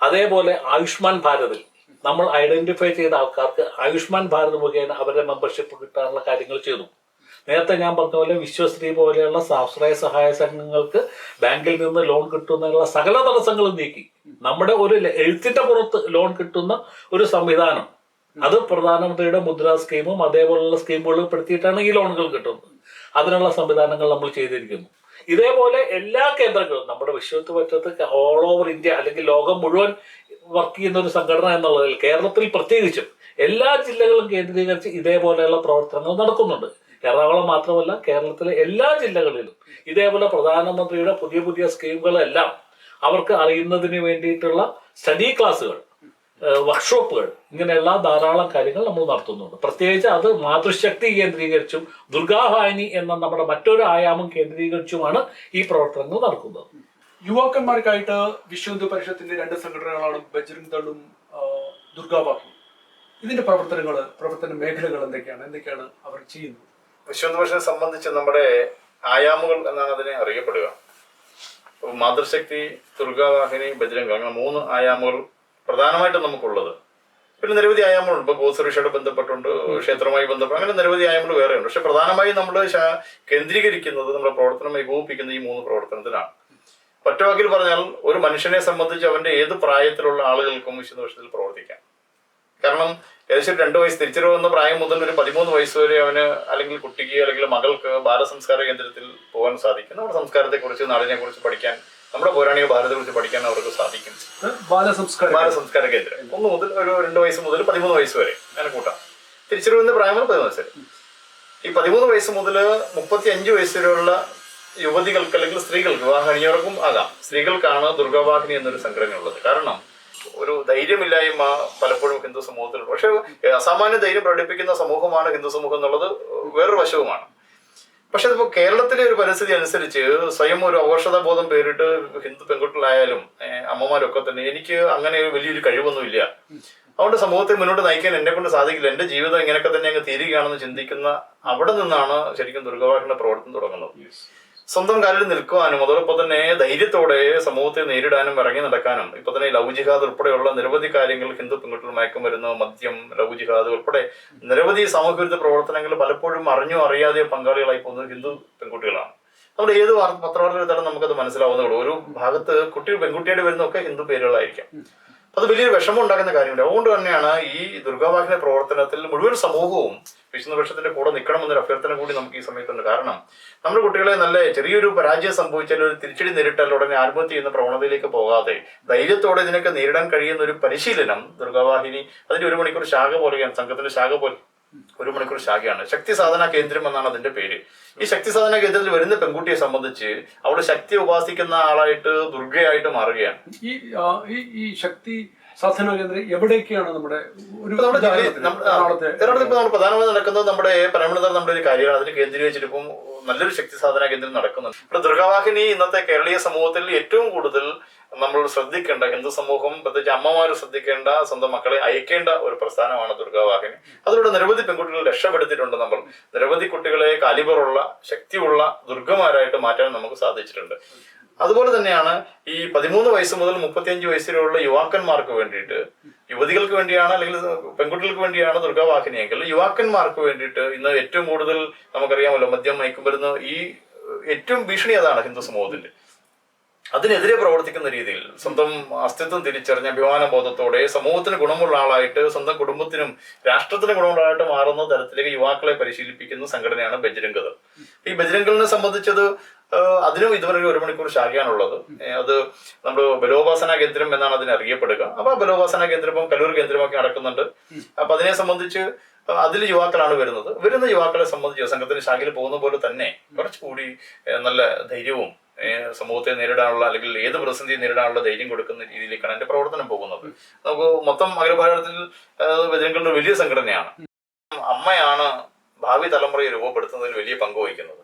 S2: അതേപോലെ ആയുഷ്മാൻ ഭാരതിൽ നമ്മൾ ഐഡന്റിഫൈ ചെയ്ത ആൾക്കാർക്ക് ആയുഷ്മാൻ ഭാരത് മുഖേന അവരുടെ മെമ്പർഷിപ്പ് കിട്ടാനുള്ള കാര്യങ്ങൾ ചെയ്തു. നേരത്തെ ഞാൻ പറഞ്ഞ പോലെ വിശ്വശ്രീ പോലെയുള്ള സ്വാശ്രയ സഹായ സംഘങ്ങൾക്ക് ബാങ്കിൽ നിന്ന് ലോൺ കിട്ടുന്നതിനുള്ള സകല തടസ്സങ്ങളും നീക്കി നമ്മുടെ ഒരു എഴുത്തിന്റെ പുറത്ത് ലോൺ കിട്ടുന്ന ഒരു സംവിധാനം, അത് പ്രധാനമന്ത്രിയുടെ മുദ്രാ സ്കീമും അതേപോലുള്ള സ്കീമുകൾ പെടുത്തിയിട്ടാണ് ഈ ലോണുകൾ കിട്ടുന്നത്. അതിനുള്ള സംവിധാനങ്ങൾ നമ്മൾ ചെയ്തിരിക്കുന്നു. ഇതേപോലെ എല്ലാ കേന്ദ്രങ്ങളും നമ്മുടെ വിശ്വപക്ഷത്ത് ഓൾ ഓവർ ഇന്ത്യ അല്ലെങ്കിൽ ലോകം മുഴുവൻ വർക്ക് ചെയ്യുന്ന ഒരു സംഘടന എന്നുള്ളതിൽ കേരളത്തിൽ പ്രത്യേകിച്ചും എല്ലാ ജില്ലകളും കേന്ദ്രീകരിച്ച് ഇതേപോലെയുള്ള പ്രവർത്തനങ്ങൾ നടക്കുന്നുണ്ട്. എറണാകുളം മാത്രമല്ല, കേരളത്തിലെ എല്ലാ ജില്ലകളിലും ഇതേപോലെ പ്രധാനമന്ത്രിയുടെ പുതിയ പുതിയ സ്കീമുകളെല്ലാം അവർക്ക് അറിയുന്നതിന് വേണ്ടിയിട്ടുള്ള സ്റ്റഡി ക്ലാസ്സുകൾ, വർക്ക്ഷോപ്പുകൾ, ഇങ്ങനെയുള്ള ധാരാളം കാര്യങ്ങൾ നമ്മൾ നടത്തുന്നുണ്ട്. പ്രത്യേകിച്ച് അത് മാതൃശക്തി കേന്ദ്രീകരിച്ചും ദുർഗാവാഹിനി എന്ന നമ്മുടെ മറ്റൊരു ആയാമം കേന്ദ്രീകരിച്ചുമാണ് ഈ പ്രവർത്തനങ്ങൾ നടക്കുന്നത്.
S1: യുവാക്കന്മാർക്കായിട്ട് വിശ്വ ഹിന്ദു പരിഷത്തിന്റെ 2 സംഘടനകളാണ് ബജ്രംഗ് ദളും ദുർഗാവാഹിനി. ഇതിന്റെ പ്രവർത്തന മേഖലകൾ എന്തൊക്കെയാണ് അവർ ചെയ്യുന്നത്?
S3: വിശ്വ ഹിന്ദു പരിഷത്തിനെ സംബന്ധിച്ച് നമ്മുടെ ആയാമുകൾ എന്നാണ് അതിനെ അറിയപ്പെടുക. മാതൃശക്തി, ദുർഗാവാഹിനി, ബജ്രംഗ് അങ്ങനെ 3 ആയാമുകൾ പ്രധാനമായിട്ടും നമുക്കുള്ളത്. പിന്നെ നിരവധി ആയാമുകളുണ്ട്. ഇപ്പോൾ ഗോസുരക്ഷയോട് ബന്ധപ്പെട്ടുണ്ട്, ക്ഷേത്രവുമായി ബന്ധപ്പെട്ട് അങ്ങനെ നിരവധി ആയാമുകൾ വേറെയുണ്ട്. പക്ഷെ പ്രധാനമായും നമ്മൾ കേന്ദ്രീകരിക്കുന്നത് നമ്മുടെ പ്രവർത്തനം ഏകോപിപ്പിക്കുന്ന ഈ 3 പ്രവർത്തനത്തിനാണ്. ഒറ്റവാക്കിൽ പറഞ്ഞാൽ ഒരു മനുഷ്യനെ സംബന്ധിച്ച് അവന്റെ ഏത് പ്രായത്തിലുള്ള ആളുകൾക്കും വിശ്വ പരിഷത്തിൽ പ്രവർത്തിക്കാം. കാരണം ഏകദേശം 2 വയസ്സ് തിരിച്ചറിവുന്ന പ്രായം മുതൽ ഒരു 13 വയസ്സ് വരെ അവന് അല്ലെങ്കിൽ കുട്ടിക്ക് അല്ലെങ്കിൽ മകൾക്ക് ബാലസംസ്കാര കേന്ദ്രത്തിൽ പോകാൻ സാധിക്കും. നമ്മുടെ സംസ്കാരത്തെക്കുറിച്ച്, നാടിനെ കുറിച്ച് പഠിക്കാൻ, നമ്മുടെ പൗരാണിക ഭാരതത്തെ കുറിച്ച് പഠിക്കാൻ അവർക്ക് സാധിക്കും. ബാലസംസ്കാര കേന്ദ്രം 1 മുതൽ ഒരു 2 വയസ്സ് മുതൽ 13 വയസ്സ് വരെ അങ്ങനെ കൂട്ടാം. തിരിച്ചറിവുന്ന പ്രായം 13 വയസ്സ് വരെ. ഈ 13 വയസ്സ് മുതൽ 35 വയസ്സ് വരെയുള്ള യുവതികൾക്ക് അല്ലെങ്കിൽ സ്ത്രീകൾക്ക്, വിവാഹനിയർക്കും ആകാം, സ്ത്രീകൾക്കാണ് ദുർഗാവാഹിനി എന്നൊരു സംഘടന ഉള്ളത്. കാരണം ഒരു ധൈര്യമില്ലായ്മ പലപ്പോഴും ഹിന്ദു സമൂഹത്തിലുണ്ട്. പക്ഷെ അസാമാന്യ ധൈര്യം പ്രകടിപ്പിക്കുന്ന സമൂഹമാണ് ഹിന്ദു സമൂഹം എന്നുള്ളത് വേറൊരു വശവുമാണ്. പക്ഷെ ഇതിപ്പോ കേരളത്തിലെ ഒരു പരിസ്ഥിതി അനുസരിച്ച് സ്വയം ഒരു അവകാശതാബോധം പേരിട്ട് ഹിന്ദു പെൺകുട്ടികളായാലും അമ്മമാരൊക്കെ തന്നെ എനിക്ക് അങ്ങനെ വലിയൊരു കഴിവൊന്നുമില്ല, അതുകൊണ്ട് സമൂഹത്തെ മുന്നോട്ട് നയിക്കാൻ എന്നെ കൊണ്ട് സാധിക്കില്ല, എന്റെ ജീവിതം ഇങ്ങനെയൊക്കെ തന്നെ അങ്ങ് തീരുകയാണെന്ന് ചിന്തിക്കുന്ന അവിടെ നിന്നാണ് ശരിക്കും ദുർഗാവാഹിനിയുടെ പ്രവർത്തനം തുടങ്ങുന്നത്. സ്വന്തം കാലിൽ നിൽക്കുവാനും അതോടൊപ്പം തന്നെ ധൈര്യത്തോടെ സമൂഹത്തെ നേരിടാനും ഇറങ്ങി നടക്കാനും ഇപ്പൊ തന്നെ ലവ് ജിഹാദ് ഉൾപ്പെടെയുള്ള നിരവധി കാര്യങ്ങൾ ഹിന്ദു പെൺകുട്ടികൾ മയക്കുമരുന്ന്, മദ്യം, ലവ് ജിഹാദ് ഉൾപ്പെടെ നിരവധി സാമൂഹ്യ വിരുദ്ധ പ്രവർത്തനങ്ങൾ പലപ്പോഴും അറിഞ്ഞോ അറിയാതെയോ പങ്കാളികളായി പോകുന്നത് ഹിന്ദു പെൺകുട്ടികളാണ്. നമ്മുടെ ഏത് പത്രവാർത്ത എടുത്താലും നമുക്കത് മനസ്സിലാവുന്നതുള്ളൂ. ഒരു ഭാഗത്ത് പെൺകുട്ടിയായിട്ട് വരുന്നതൊക്കെ ഹിന്ദു പേരുകളായിരിക്കാം. അത് വലിയൊരു വിഷമം ഉണ്ടാക്കുന്ന കാര്യമില്ല. അതുകൊണ്ട് തന്നെയാണ് ഈ ദുർഗാവാഹിനി പ്രവർത്തനത്തിൽ മുഴുവൻ സമൂഹവും വിഷ്ണു പക്ഷത്തിന്റെ കൂടെ നിൽക്കണമെന്നൊരു അഭ്യർത്ഥന കൂടി നമുക്ക് ഈ സമയത്തുണ്ട്. കാരണം നമ്മുടെ കുട്ടികളെ നല്ല ചെറിയൊരു പരാജയം സംഭവിച്ചാൽ, ഒരു തിരിച്ചടി നേരിട്ടാൽ ഉടനെ ആത്മഹത്യ ചെയ്യുന്ന പ്രവണതയിലേക്ക് പോകാതെ ധൈര്യത്തോടെ ഇതിനൊക്കെ നേരിടാൻ കഴിയുന്ന ഒരു പരിശീലനം ദുർഗാവാഹിനി അതിന്റെ 1 മണിക്കൂർ ശാഖ പോലെയാണ്, സംഘത്തിന്റെ ശാഖ പോലെ 1 മണിക്കൂർ ശാഖയാണ്. ശക്തി സാധന കേന്ദ്രം എന്നാണ് അതിന്റെ പേര്. ഈ ശക്തി സാധന കേന്ദ്രത്തിൽ വരുന്ന പെൺകുട്ടിയെ സംബന്ധിച്ച് അവള് ശക്തി ഉപാസിക്കുന്ന ആളായിട്ട് ദുർഗയായിട്ട് മാറുകയാണ്.
S1: ഈ ശക്തി സാധന കേന്ദ്രം എവിടേക്കാണ് നമ്മുടെ ഒരു
S3: ഇപ്പൊ നമ്മുടെ
S1: ഉദാഹരണത്തിന്
S3: എറണാകുളത്ത് ഇപ്പൊ നമ്മൾ പ്രധാനമായും നടക്കുന്നത് നമ്മുടെ പരമനന്തർ നമ്മുടെ ഒരു കാര്യമാണ്. അതിന് കേന്ദ്രീകരിച്ചിട്ട് ഇപ്പം നല്ലൊരു ശക്തി സാധന കേന്ദ്രം നടക്കുന്നുണ്ട്. ഇപ്പൊ ദുർഗാവാഹിനി ഇന്നത്തെ കേരളീയ സമൂഹത്തിൽ ഏറ്റവും കൂടുതൽ നമ്മൾ ശ്രദ്ധിക്കേണ്ട, ഹിന്ദു സമൂഹം പ്രത്യേകിച്ച് അമ്മമാർ ശ്രദ്ധിക്കേണ്ട, സ്വന്തം മക്കളെ അയക്കേണ്ട ഒരു പ്രസ്ഥാനമാണ് ദുർഗാവാഹിനി. അതിലൂടെ നിരവധി പെൺകുട്ടികൾ രക്ഷപ്പെടുത്തിയിട്ടുണ്ട്. നമ്മൾ നിരവധി കുട്ടികളെ കാലിബറുള്ള ശക്തിയുള്ള ദുർഗമാരായിട്ട് മാറ്റാൻ നമുക്ക് സാധിച്ചിട്ടുണ്ട്. അതുപോലെ തന്നെയാണ് ഈ 13 വയസ്സ് മുതൽ 35 വയസ്സിലുള്ള യുവാക്കന്മാർക്ക് വേണ്ടിയിട്ട്, യുവതികൾക്ക് വേണ്ടിയാണ് അല്ലെങ്കിൽ പെൺകുട്ടികൾക്ക് വേണ്ടിയാണ് ദുർഗാവാഹിനിയെങ്കിൽ, യുവാക്കന്മാർക്ക് വേണ്ടിയിട്ട് ഇന്ന് ഏറ്റവും കൂടുതൽ നമുക്കറിയാമല്ലോ മദ്യം മയക്കുമരുന്ന് ഈ ഏറ്റവും ഭീഷണി അതാണ് ഹിന്ദു സമൂഹത്തിന്റെ. അതിനെതിരെ പ്രവർത്തിക്കുന്ന രീതിയിൽ സ്വന്തം അസ്തിത്വം തിരിച്ചറിഞ്ഞ അഭിമാനബോധത്തോടെ സമൂഹത്തിന് ഗുണമുള്ള ആളായിട്ട്, സ്വന്തം കുടുംബത്തിനും രാഷ്ട്രത്തിന് ഗുണമുള്ള ആളായിട്ട് മാറുന്ന തരത്തിലേക്ക് യുവാക്കളെ പരിശീലിപ്പിക്കുന്ന സംഘടനയാണ് ബജ്രംഗ് ദൾ. ഈ ബജ്രംഗ് ദളിനെ സംബന്ധിച്ചത് അതിനും ഇതുവരെ 1 മണിക്കൂർ ശാഖയാണുള്ളത്. അത് നമ്മൾ ബലോപാസന കേന്ദ്രം എന്നാണ് അതിനെ അറിയപ്പെടുക. അപ്പൊ ആ ബലോപാസന കേന്ദ്രവും കല്ലൂർ കേന്ദ്രമൊക്കെ നടക്കുന്നുണ്ട്. അപ്പൊ അതിനെ സംബന്ധിച്ച് അതിൽ യുവാക്കളാണ് വരുന്നത്. വരുന്ന യുവാക്കളെ സംബന്ധിച്ച് സംഘത്തിന് ശാഖയിൽ പോകുന്ന പോലെ തന്നെ കുറച്ചുകൂടി നല്ല ധൈര്യവും സമൂഹത്തെ നേരിടാനുള്ള അല്ലെങ്കിൽ ഏത് പ്രതിസന്ധിയെ നേരിടാനുള്ള ധൈര്യം കൊടുക്കുന്ന രീതിയിലേക്കാണ് എന്റെ പ്രവർത്തനം പോകുന്നത്. നമുക്ക് മൊത്തം അഖിലഭാരതത്തിൽ ബജ്രംഗ് വലിയ സംഘടനയാണ്. അമ്മയാണ് ഭാവി തലമുറയെ രൂപപ്പെടുത്തുന്നതിൽ വലിയ പങ്ക് വഹിക്കുന്നത്.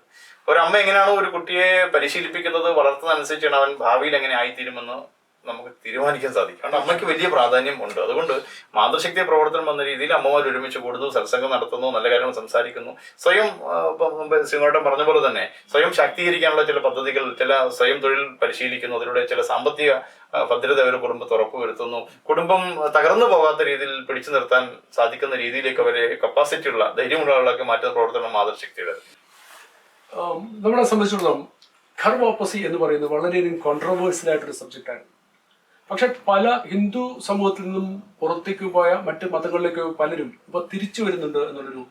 S3: ഒരമ്മ എങ്ങനെയാണോ ഒരു കുട്ടിയെ പരിശീലിപ്പിക്കുന്നത്, വളർത്തുന്നതനുസരിച്ചാണ് അവൻ ഭാവിയിൽ എങ്ങനെ ആയിത്തീരുമെന്ന് നമുക്ക് തീരുമാനിക്കാൻ സാധിക്കും. കാരണം അമ്മയ്ക്ക് വലിയ പ്രാധാന്യം ഉണ്ട്. അതുകൊണ്ട് മാതൃശക്തി പ്രവർത്തനം എന്ന രീതിയിൽ അമ്മമാർ ഒരുമിച്ച് കൂടുന്നു, സത്സംഗം നടത്തുന്നു, നല്ല കാര്യങ്ങൾ സംസാരിക്കുന്നു. സ്വയം ശ്രീകോട്ടൻ പറഞ്ഞ പോലെ തന്നെ സ്വയം ശാക്തീകരിക്കാനുള്ള ചില പദ്ധതികൾ, ചില സ്വയം തൊഴിൽ പരിശീലിക്കുന്നു. അതിലൂടെ ചില സാമ്പത്തിക ഭദ്രത ഒരു കുടുംബത്തെ ഉറപ്പുവരുത്തുന്നു. കുടുംബം തകർന്നു പോകാത്ത രീതിയിൽ പിടിച്ചു നിർത്താൻ സാധിക്കുന്ന രീതിയിലേക്ക് അവരെ കപ്പാസിറ്റി ഉള്ള ധൈര്യമുള്ള ആളുകളൊക്കെ മാറ്റുന്ന പ്രവർത്തനം മാതൃശക്തിയുടെ.
S1: നമ്മളെ സംബന്ധിച്ചിടത്തോളം ഘർ വാപ്പസി എന്ന് പറയുന്നത് വളരെയധികം കോൺട്രവേഴ്സ്യൽ ആയിട്ടൊരു സബ്ജക്റ്റാണ്. പക്ഷെ പല ഹിന്ദു സമൂഹത്തിൽ നിന്നും പുറത്തേക്ക് പോയ മറ്റ് മതങ്ങളിലേക്ക് പലരും ഇപ്പൊ തിരിച്ചു വരുന്നുണ്ട് എന്നുള്ളൊരു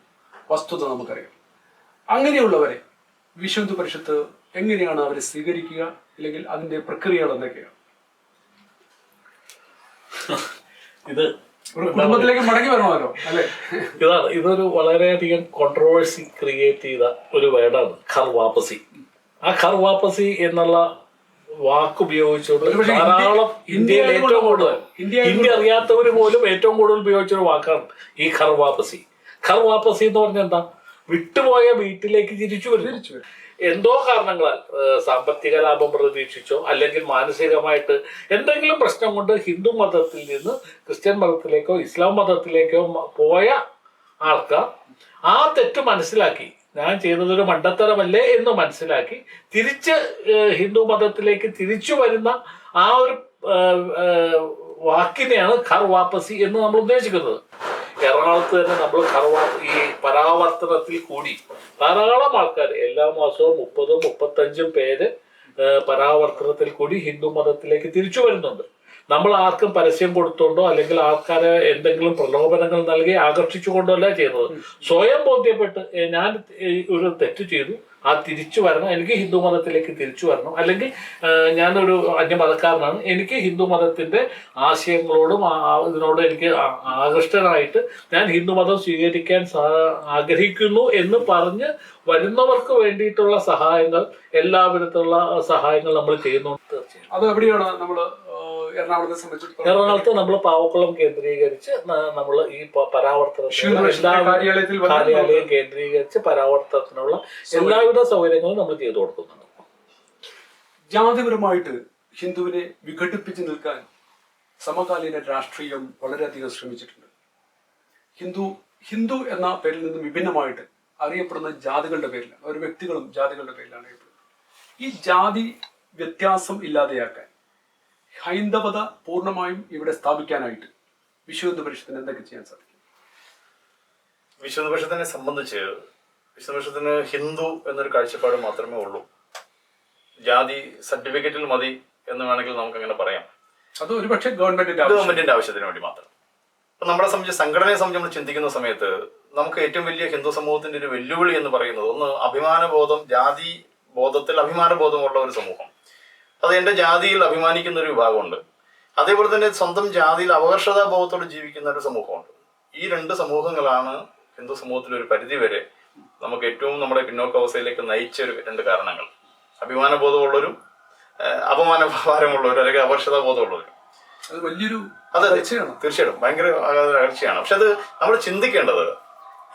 S1: വസ്തുത നമുക്കറിയാം. അങ്ങനെയുള്ളവരെ വിശ്വ ഹിന്ദു പരിഷത്ത് എങ്ങനെയാണ് അവരെ സ്വീകരിക്കുക, അല്ലെങ്കിൽ അതിന്റെ പ്രക്രിയകൾ എന്തൊക്കെയാണ്?
S2: ഇത്
S1: ഒരു കുടുംബത്തിലേക്ക് മടങ്ങി വരണമല്ലോ അല്ലെ?
S2: ഇതൊരു വളരെയധികം കോൺട്രവേഴ്സി ക്രിയേറ്റ് ചെയ്ത ഒരു വേർഡാണ് ഘർ വാപ്പസി. ആ ഘർ വാപ്പസി എന്നുള്ള വാക്ക് ഉപയോഗിച്ചുകൊണ്ട് ധാരാളം ഇന്ത്യയിൽ ഏറ്റവും കൂടുതൽ ഇന്ത്യ അറിയാത്തവര് പോലും ഏറ്റവും കൂടുതൽ ഉപയോഗിച്ചൊരു വാക്കാണ് ഈ ഘർ വാപ്പസി. ഘർ വാപ്പസി എന്ന് പറഞ്ഞാൽ എന്താ? വിട്ടുപോയ വീട്ടിലേക്ക് തിരിച്ചു വരും. എന്തോ കാരണങ്ങളാൽ സാമ്പത്തിക ലാഭം പ്രതീക്ഷിച്ചോ അല്ലെങ്കിൽ മാനസികമായിട്ട് എന്തെങ്കിലും പ്രശ്നം കൊണ്ട് ഹിന്ദു മതത്തിൽ നിന്ന് ക്രിസ്ത്യൻ മതത്തിലേക്കോ ഇസ്ലാം മതത്തിലേക്കോ പോയ ആൾക്കാർ ആ തെറ്റ് മനസ്സിലാക്കി, ഞാൻ ചെയ്തതൊരു മണ്ടത്തരമല്ലേ എന്ന് മനസ്സിലാക്കി തിരിച്ച് ഹിന്ദു മതത്തിലേക്ക് തിരിച്ചു വരുന്ന ആ ഒരു വാക്കിനെയാണ് ഘർ വാപ്പസി എന്ന് നമ്മൾ ഉദ്ദേശിക്കുന്നത്. എറണാകുളത്ത് തന്നെ നമ്മൾ ഈ പരാവർത്തനത്തിൽ കൂടി ധാരാളം ആൾക്കാർ എല്ലാ മാസവും 30-35 പേര് പരാവർത്തനത്തിൽ കൂടി ഹിന്ദു മതത്തിലേക്ക് തിരിച്ചു വരുന്നുണ്ട്. നമ്മൾ ആർക്കും പരസ്യം കൊടുത്തോണ്ടോ അല്ലെങ്കിൽ ആൾക്കാരെ എന്തെങ്കിലും പ്രലോഭനങ്ങൾ നൽകി ആകർഷിച്ചുകൊണ്ടോ അല്ല ചെയ്യുന്നത്. സ്വയം ബോധ്യപ്പെട്ട് ഞാൻ ഒരു തെറ്റ് ചെയ്തു, ആ തിരിച്ചു വരണം, എനിക്ക് ഹിന്ദു മതത്തിലേക്ക് തിരിച്ചു വരണം, അല്ലെങ്കിൽ ഞാനൊരു അന്യമതക്കാരനാണ്, എനിക്ക് ഹിന്ദു മതത്തിന്റെ ആശയങ്ങളോടും ഇതിനോടും എനിക്ക് ആകൃഷ്ടനായിട്ട് ഞാൻ ഹിന്ദു മതം സ്വീകരിക്കാൻ ആഗ്രഹിക്കുന്നു എന്ന് പറഞ്ഞ് വരുന്നവർക്ക് വേണ്ടിയിട്ടുള്ള സഹായങ്ങൾ, എല്ലാവിധത്തിലുള്ള സഹായങ്ങൾ നമ്മൾ ചെയ്യുന്നുണ്ട്. തീർച്ചയായും
S1: അത് എവിടെയാണ് നമ്മൾ എറണാകുളത്തെ സംബന്ധിച്ചിടത്തോളം?
S2: എറണാകുളത്ത് നമ്മൾ പാവക്കുളം കേന്ദ്രീകരിച്ച് നമ്മൾ ഈ കാര്യാലയം കേന്ദ്രീകരിച്ച് പരാവർത്തനത്തിനുള്ള എല്ലാവിധ സൗകര്യങ്ങളും നമ്മൾ ചെയ്തു കൊടുക്കുന്നുണ്ട്.
S1: ജാതിപരമായിട്ട് ഹിന്ദുവിനെ വിഘടിപ്പിച്ച് നിൽക്കാൻ സമകാലീന രാഷ്ട്രീയം വളരെയധികം ശ്രമിച്ചിട്ടുണ്ട്. ഹിന്ദു എന്ന പേരിൽ നിന്നും വിഭിന്നമായിട്ട് അറിയപ്പെടുന്ന ജാതികളുടെ പേരിലാണ്, ഒരു വ്യക്തികളും ജാതികളുടെ പേരിലാണ് അറിയപ്പെടുന്നത്. ഈ ജാതി വ്യത്യാസം ഇല്ലാതെയാക്കാൻ, ഹൈന്ദവത പൂർണ്ണമായും ഇവിടെ സ്ഥാപിക്കാനായിട്ട് വിശ്വ ഹിന്ദു പരിഷത്തിന് എന്തൊക്കെ ചെയ്യാൻ സാധിക്കും?
S3: വിശ്വ ഹിന്ദു പരിഷത്തിനെ സംബന്ധിച്ച് വിശ്വ ഹിന്ദു പരിഷത്തിന് ഹിന്ദു എന്നൊരു കാഴ്ചപ്പാട് മാത്രമേ ഉള്ളൂ. ജാതി സർട്ടിഫിക്കറ്റിൽ മതി എന്ന് വേണമെങ്കിൽ നമുക്ക് അങ്ങനെ പറയാം.
S1: അത് ഒരുപക്ഷെ ഗവൺമെന്റിന്റെ
S3: ആവശ്യത്തിന് വേണ്ടി മാത്രം. അപ്പൊ നമ്മളെ സംബന്ധിച്ച് സംഘടനയെ സംബന്ധിച്ച് നമ്മൾ ചിന്തിക്കുന്ന സമയത്ത് നമുക്ക് ഏറ്റവും വലിയ ഹിന്ദു സമൂഹത്തിന്റെ ഒരു വെല്ലുവിളി എന്ന് പറയുന്നത് ഒന്ന് അഭിമാനബോധം, ജാതി ബോധത്തിൽ അഭിമാനബോധമുള്ള ഒരു സമൂഹം. അത് എൻ്റെ ജാതിയിൽ അഭിമാനിക്കുന്ന ഒരു വിഭാഗമുണ്ട്. അതേപോലെ തന്നെ സ്വന്തം ജാതിയിൽ അപകർഷതാബോധത്തോടെ ജീവിക്കുന്ന ഒരു സമൂഹമുണ്ട്. ഈ 2 സമൂഹങ്ങളാണ് ഹിന്ദു സമൂഹത്തിൽ ഒരു പരിധി വരെ നമുക്ക് ഏറ്റവും നമ്മുടെ പിന്നോക്കാവസ്ഥയിലേക്ക് നയിച്ച ഒരു 2 കാരണങ്ങൾ. അഭിമാനബോധമുള്ളവരും അപമാനഭാരമുള്ളവരും അല്ലെങ്കിൽ അപകർഷതാബോധമുള്ളവരും.
S1: അത് വലിയൊരു
S3: അതെ
S1: അകൽച്ചയാണ്.
S3: തീർച്ചയായിട്ടും ഭയങ്കര അകൽച്ചയാണ്. പക്ഷെ അത് നമ്മൾ ചിന്തിക്കേണ്ടത്,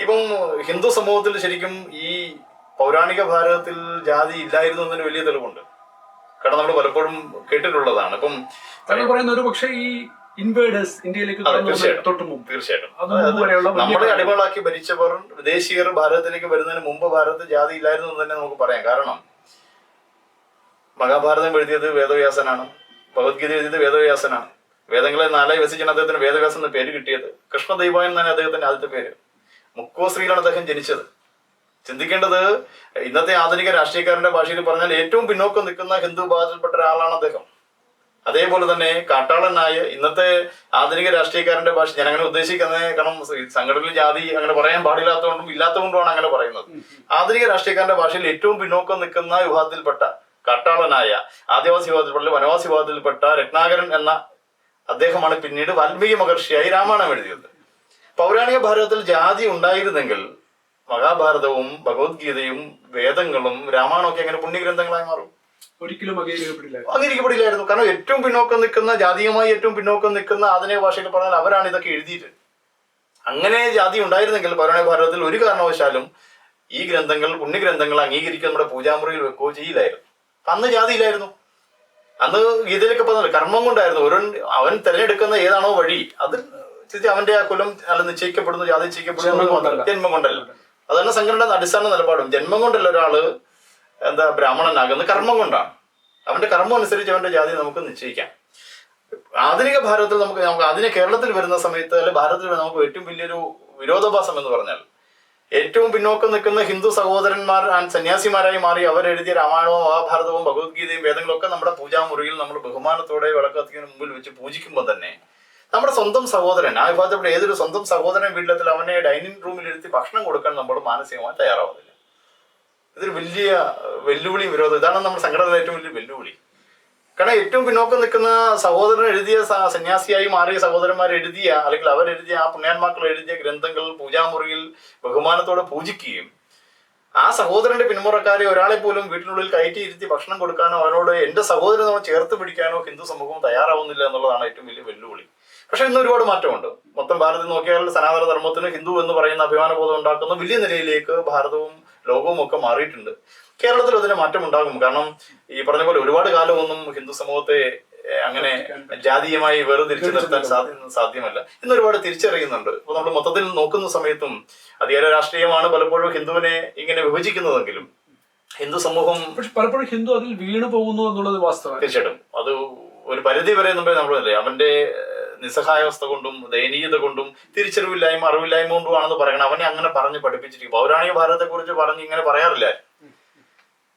S3: ഇപ്പം ഹിന്ദു സമൂഹത്തിൽ ശരിക്കും ഈ പൗരാണിക ഭാരതത്തിൽ ജാതി ഇല്ലായിരുന്നു എന്നതിന് വലിയ തെളിവുണ്ട്. കാരണം നമ്മൾ പലപ്പോഴും കേട്ടിട്ടുള്ളതാണ്. ഇപ്പം
S1: താങ്കൾ പറയുന്ന ഒരു പക്ഷേ ഈ ഇൻവേഡേഴ്സ് ഇന്ത്യയിലേക്ക് തൊട്ട് മുമ്പ്
S3: തീർച്ചയായിട്ടും
S1: വരെയുള്ള
S3: നമ്മളെ അടിമകളാക്കി ഭരിച്ചവർ വിദേശീയർ ഭാരതത്തിലേക്ക് വരുന്നതിന് മുമ്പ് ഭാരതത്തിൽ ജാതി ഇല്ലായിരുന്നു എന്ന് തന്നെ നമുക്ക് പറയാം. കാരണം മഹാഭാരതം എഴുതിയത് വേദവ്യാസനാണ്, ഭഗവത്ഗീത എഴുതിയത് വേദവ്യാസനാണ്. വേദങ്ങളെ നാലായി വസിച്ചാണ് അദ്ദേഹത്തിന് വേദവ്യാസം എന്ന പേര് കിട്ടിയത്. കൃഷ്ണദൈവായൻ എന്നാണ് അദ്ദേഹത്തിന്റെ ആദ്യത്തെ പേര്. മുക്കോശ്രീയിലാണ് അദ്ദേഹം ജനിച്ചത്. ചിന്തിക്കേണ്ടത്, ഇന്നത്തെ ആധുനിക രാഷ്ട്രീയക്കാരന്റെ ഭാഷയിൽ പറഞ്ഞാൽ ഏറ്റവും പിന്നോക്കം നിൽക്കുന്ന ഹിന്ദു വിഭാഗത്തിൽപ്പെട്ട ഒരാളാണ് അദ്ദേഹം. അതേപോലെ തന്നെ കാട്ടാളനായ ഇന്നത്തെ ആധുനിക രാഷ്ട്രീയക്കാരന്റെ ഭാഷ ഞാൻ അങ്ങനെ ഉദ്ദേശിക്കുന്നത്, കാരണം സംഘടനയിൽ ജാതി അങ്ങനെ പറയാൻ പാടില്ലാത്തതുകൊണ്ടും ഇല്ലാത്തതുകൊണ്ടുമാണ് അങ്ങനെ പറയുന്നത്. ആധുനിക രാഷ്ട്രീയക്കാരന്റെ ഭാഷയിൽ ഏറ്റവും പിന്നോക്കം നിൽക്കുന്ന വിഭാഗത്തിൽപ്പെട്ട കാട്ടാളനായ ആദിവാസി വിഭാഗത്തിൽപ്പെട്ട വനവാസി വിഭാഗത്തിൽപ്പെട്ട രത്നാകരൻ എന്ന അദ്ദേഹമാണ് പിന്നീട് വാൽമീകി മഹർഷിയായി രാമായണം എഴുതിയത്. പൗരാണിക ഭാരതത്തിൽ ജാതി ഉണ്ടായിരുന്നെങ്കിൽ മഹാഭാരതവും ഭഗവത്ഗീതയും വേദങ്ങളും രാമായണവും ഒക്കെ അങ്ങനെ പുണ്യഗ്രന്ഥങ്ങളായി മാറും.
S1: ഒരിക്കലും
S3: അംഗീകരിക്കപ്പെടില്ലായിരുന്നു. കാരണം ഏറ്റവും പിന്നോക്കം നിൽക്കുന്ന, ജാതീയമായി ഏറ്റവും പിന്നോക്കം നിൽക്കുന്ന ആധുനിക ഭാഷയിൽ പറഞ്ഞാൽ അവരാണ് ഇതൊക്കെ എഴുതിയിട്ട്. അങ്ങനെ ജാതി ഉണ്ടായിരുന്നെങ്കിൽ പൗരാണിക ഭാരതത്തിൽ ഒരു കാരണവശാലും ഈ ഗ്രന്ഥങ്ങൾ പുണ്യഗ്രന്ഥങ്ങൾ അംഗീകരിക്കുക നമ്മുടെ പൂജാമുറിയിൽ വെക്കുകയോ ചെയ്യില്ലായിരുന്നു. അന്ന് ജാതിയില്ലായിരുന്നു. അന്ന് ഗീതയിലൊക്കെ പറഞ്ഞത് കർമ്മം കൊണ്ടായിരുന്നു. അവൻ തിരഞ്ഞെടുക്കുന്ന ഏതാണോ വഴി അത് അവന്റെ ആ കുലം അല്ല നിശ്ചയിക്കപ്പെടുന്നു, ജാതി നിശ്ചയിക്കപ്പെടുന്നു, ജന്മം കൊണ്ടല്ല. അതാണ് സംഘടന അടിസ്ഥാന നിലപാടും. ജന്മം കൊണ്ടല്ല ഒരാള് ബ്രാഹ്മണനാകുന്നത്, കർമ്മം കൊണ്ടാണ്. അവന്റെ കർമ്മം അനുസരിച്ച് അവന്റെ ജാതി നമുക്ക് നിശ്ചയിക്കാം. ആധുനിക ഭാരതത്തിൽ നമുക്ക് ആധുനിക കേരളത്തിൽ വരുന്ന സമയത്ത് അല്ലെ ഭാരതത്തിൽ നമുക്ക് ഏറ്റവും വലിയൊരു വിരോധാഭാസം എന്ന് പറഞ്ഞാൽ ഏറ്റവും പിന്നോക്കം നിൽക്കുന്ന ഹിന്ദു സഹോദരന്മാർ സന്യാസിമാരായി മാറി അവരെഴുതിയ രാമായണവും മഹാഭാരതവും ഭഗവത്ഗീതയും വേദങ്ങളും ഒക്കെ നമ്മുടെ പൂജാമുറിയിൽ നമ്മൾ ബഹുമാനത്തോടെ വിളക്കത്തിന് മുമ്പിൽ വെച്ച് പൂജിക്കുമ്പോൾ തന്നെ നമ്മുടെ സ്വന്തം സഹോദരൻ, ആ വിഭാഗത്തിൽപ്പെട്ട ഏതൊരു സ്വന്തം സഹോദരൻ വീട്ടിലെത്തിൽ അവനെ ഡൈനിങ് റൂമിൽ ഇരുത്തി ഭക്ഷണം കൊടുക്കാൻ നമ്മൾ മാനസികമായി തയ്യാറാവുന്നില്ല. ഇതൊരു വലിയ വെല്ലുവിളിയും വിരോധം. ഇതാണ് നമ്മുടെ സംഘടനയുടെ ഏറ്റവും വലിയ വെല്ലുവിളി. കാരണം ഏറ്റവും പിന്നോക്കം നിൽക്കുന്ന സഹോദരൻ എഴുതിയ, സന്യാസിയായി മാറിയ സഹോദരന്മാർ എഴുതിയ അല്ലെങ്കിൽ അവരെഴുതിയ ആ പുണ്യാന്മാക്കൾ എഴുതിയ ഗ്രന്ഥങ്ങൾ പൂജാമുറിയിൽ ബഹുമാനത്തോടെ പൂജിക്കുകയും ആ സഹോദരന്റെ പിന്മുറക്കാരെ ഒരാളെ പോലും വീട്ടിനുള്ളിൽ കയറ്റിയിരുത്തി ഭക്ഷണം കൊടുക്കാനോ അവനോട് എന്റെ സഹോദരനെ ചേർത്ത് പിടിക്കാനോ ഹിന്ദു സമൂഹം തയ്യാറാവുന്നില്ല എന്നുള്ളതാണ് ഏറ്റവും വലിയ വെല്ലുവിളി. പക്ഷെ ഇന്ന് ഒരുപാട് മാറ്റമുണ്ട്. മൊത്തം ഭാരതത്തിൽ നോക്കിയാൽ സനാതന ധർമ്മത്തിന് ഹിന്ദു എന്ന് പറയുന്ന അഭിമാനബോധം ഉണ്ടാക്കുന്ന വലിയ നിലയിലേക്ക് ഭാരതവും ലോകവും ഒക്കെ മാറിയിട്ടുണ്ട്. കേരളത്തിൽ അതിന് മാറ്റം ഉണ്ടാകും. കാരണം ഈ പറഞ്ഞ പോലെ ഒരുപാട് കാലമൊന്നും ഹിന്ദു സമൂഹത്തെ അങ്ങനെ ജാതീയമായി വേർതിരിച്ചു നിർത്താൻ സാധ്യമല്ല. ഇന്ന് ഒരുപാട് തിരിച്ചറിയുന്നുണ്ട്. ഇപ്പൊ നമ്മൾ മൊത്തത്തിൽ നോക്കുന്ന സമയത്തും അധികാര രാഷ്ട്രീയമാണ് പലപ്പോഴും ഹിന്ദുവിനെ ഇങ്ങനെ വിഭജിക്കുന്നതെങ്കിലും ഹിന്ദു സമൂഹം
S1: പലപ്പോഴും ഹിന്ദു അതിൽ വീണു പോകുന്നു എന്നുള്ളത് വാസ്തവം.
S3: തീർച്ചയായിട്ടും അത് ഒരു പരിധി വരെ നമ്മളല്ലേ അവന്റെ നിസ്സഹായാവസ്ഥ കൊണ്ടും ദയനീയത കൊണ്ടും തിരിച്ചറിവില്ലായ്മ അറിവില്ലായ്മ കൊണ്ടുമാണെന്ന് പറയണം. അവനെ അങ്ങനെ പറഞ്ഞ് പഠിപ്പിച്ചിരിക്കും. പൗരാണിക ഭാരതത്തെ കുറിച്ച് പറഞ്ഞ് ഇങ്ങനെ പറയാറില്ല.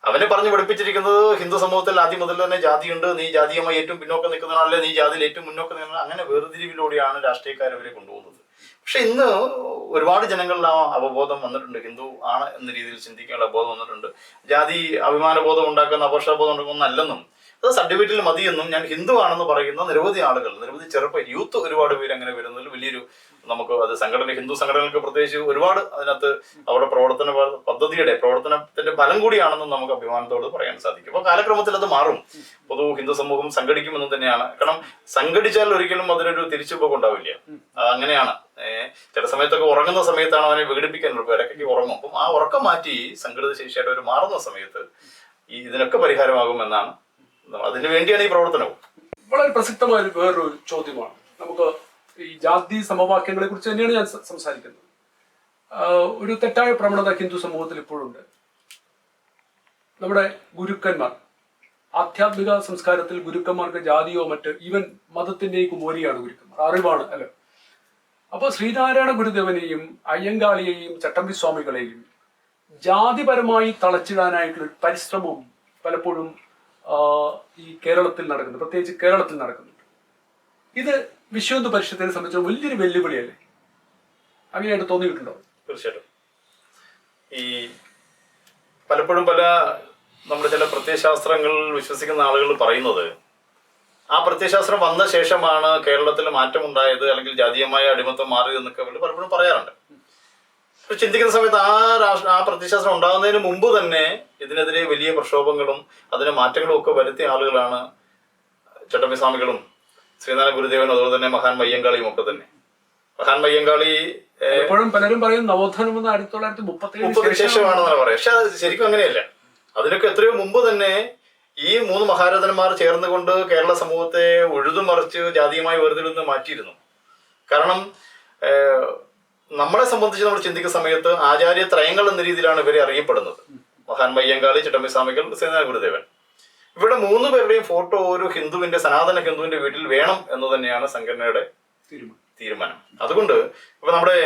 S3: അവനെ പറഞ്ഞു പഠിപ്പിച്ചിരിക്കുന്നത് ഹിന്ദു സമൂഹത്തിൽ ആദ്യം മുതൽ തന്നെ ജാതിയുണ്ട്, നീ ജാതീയമായി ഏറ്റവും പിന്നോക്കം നിൽക്കുന്നതാണല്ലേ, നീ ജാതിയിൽ ഏറ്റവും മുന്നോക്കം നിൽക്കുന്ന അങ്ങനെ വേർതിരിവിലൂടെയാണ് രാഷ്ട്രീയക്കാർ അവരെ കൊണ്ടുപോകുന്നത്. പക്ഷെ ഇന്ന് ഒരുപാട് ജനങ്ങളിൽ ആ അവബോധം വന്നിട്ടുണ്ട്. ഹിന്ദു ആണ് എന്ന രീതിയിൽ ചിന്തിക്കാനുള്ള ബോധം വന്നിട്ടുണ്ട്. ജാതി അഭിമാനബോധം ഉണ്ടാക്കുന്ന അപകർഷബോധം ഉണ്ടാക്കുന്നതല്ലെന്നും അത് സർട്ടിഫിക്കറ്റിൽ മതിയെന്നും ഞാൻ ഹിന്ദു ആണെന്ന് പറയുന്ന നിരവധി ആളുകൾ, നിരവധി യൂത്ത് ഒരുപാട് പേര് അങ്ങനെ വരുന്നതിൽ വലിയൊരു നമുക്ക് അത് സംഘടന ഹിന്ദു സംഘടനകൾക്ക് പ്രത്യേകിച്ച് ഒരുപാട് അതിനകത്ത് അവരുടെ പ്രവർത്തനത്തിന്റെ ഫലം കൂടിയാണെന്നും നമുക്ക് അഭിമാനത്തോട് പറയാൻ സാധിക്കും. അപ്പോൾ കാലക്രമത്തിൽ അത് മാറും. പൊതു ഹിന്ദു സമൂഹം സംഘടിക്കുമെന്ന് തന്നെയാണ്. കാരണം സംഘടിച്ചാൽ ഒരിക്കലും അതിനൊരു തിരിച്ചുപോക്ക് ഉണ്ടാവില്ല. അങ്ങനെയാണ്. ചില സമയത്തൊക്കെ ഉറങ്ങുന്ന സമയത്താണ് അവനെ വിഘടിപ്പിക്കാൻ ഇടയ്ക്ക് ഉറങ്ങും. അപ്പം ആ ഉറക്കം മാറ്റി സംഘടിത ശേഷിയായിട്ട് അവർ മാറുന്ന സമയത്ത് ഇതിനൊക്കെ പരിഹാരമാകുമെന്നാണ്. അതിനു വേണ്ടിയാണ് ഈ പ്രവർത്തനവും.
S1: വളരെ പ്രസക്തമായ വേറൊരു ചോദ്യമാണ്. നമുക്ക് ഈ ജാതി സമവാക്യങ്ങളെ കുറിച്ച് തന്നെയാണ് ഞാൻ സംസാരിക്കുന്നത്. ഒരു തെറ്റായ പ്രവണത ഹിന്ദു സമൂഹത്തിൽ ഇപ്പോഴുണ്ട്. നമ്മുടെ ഗുരുക്കന്മാർ, ആധ്യാത്മിക സംസ്കാരത്തിൽ ഗുരുക്കന്മാർക്ക് ജാതിയോ മറ്റ് ഈവൻ മതത്തിന്റെയും കുമോരിയാണ് ഗുരുക്കന്മാർ, അറിവാണ് അല്ലോ. അപ്പോൾ ശ്രീനാരായണ ഗുരുദേവനെയും അയ്യങ്കാളിയെയും ചട്ടമ്പി സ്വാമികളെയും ജാതിപരമായി തളച്ചിടാനായിട്ടുള്ള പരിശ്രമവും പലപ്പോഴും ഈ കേരളത്തിൽ നടക്കുന്നുണ്ട്, പ്രത്യേകിച്ച് കേരളത്തിൽ നടക്കുന്നുണ്ട്. ഇത് വിശ്വഹിന്ദു പരിഷത്തിനെ സംബന്ധിച്ച് വലിയൊരു വെല്ലുവിളിയല്ലേ? അങ്ങനെയായിട്ട് തോന്നിയിട്ടുണ്ടോ?
S3: തീർച്ചയായിട്ടും. ഈ പലപ്പോഴും പല നമ്മുടെ ചില പ്രത്യയശാസ്ത്രങ്ങളിൽ വിശ്വസിക്കുന്ന ആളുകൾ പറയുന്നത് ആ പ്രത്യയശാസ്ത്രം വന്ന ശേഷമാണ് കേരളത്തിൽ മാറ്റം ഉണ്ടായത്, അല്ലെങ്കിൽ ജാതീയമായ അടിമത്തം മാറിയത് എന്നൊക്കെ അവർ പലപ്പോഴും പറയാറുണ്ട്. ചിന്തിക്കുന്ന സമയത്ത് ആ പ്രത്യയശാസ്ത്രം ഉണ്ടാകുന്നതിന് മുമ്പ് തന്നെ ഇതിനെതിരെ വലിയ പ്രക്ഷോഭങ്ങളും അതിന് മാറ്റങ്ങളും ഒക്കെ വരുത്തിയ ആളുകളാണ് ചട്ടമ്പി സ്വാമികളും ശ്രീനാരായണ ഗുരുദേവനും അതുപോലെ തന്നെ മഹാൻ മയ്യങ്കാളിയും ഒക്കെ തന്നെ. മഹാൻ മയ്യങ്കാളി
S1: എപ്പോഴും പലരും പറയും നവോത്ഥാനം എന്ന് 1937
S3: ശേഷമാണെന്നാണ് പറയാം. പക്ഷെ അത് ശരിക്കും അങ്ങനെയല്ല. അതിനൊക്കെ എത്രയോ മുമ്പ് തന്നെ ഈ 3 മഹാരഥന്മാർ ചേർന്നുകൊണ്ട് കേരള സമൂഹത്തെ ഉഴുതുമറിച്ച് ജാതീയമായി വേർതിരിന്ന് മാറ്റിയിരുന്നു. കാരണം നമ്മളെ സംബന്ധിച്ച് നമ്മൾ ചിന്തിക്കുന്ന സമയത്ത് ആചാര്യ ത്രയങ്ങൾ എന്ന രീതിയിലാണ് ഇവരെ അറിയപ്പെടുന്നത്. മഹാൻ മയ്യങ്കാളി, ചിട്ടമ്പി സ്വാമികൾ, ശ്രീനാരായണ ഗുരുദേവൻ. ഇവിടെ 3 പേരുടെയും ഫോട്ടോ ഒരു ഹിന്ദുവിന്റെ, സനാതന ഹിന്ദുവിന്റെ വീട്ടിൽ വേണം എന്ന് തന്നെയാണ് സംഘടനയുടെ തീരുമാനം. അതുകൊണ്ട് ഇപ്പൊ നമ്മുടെ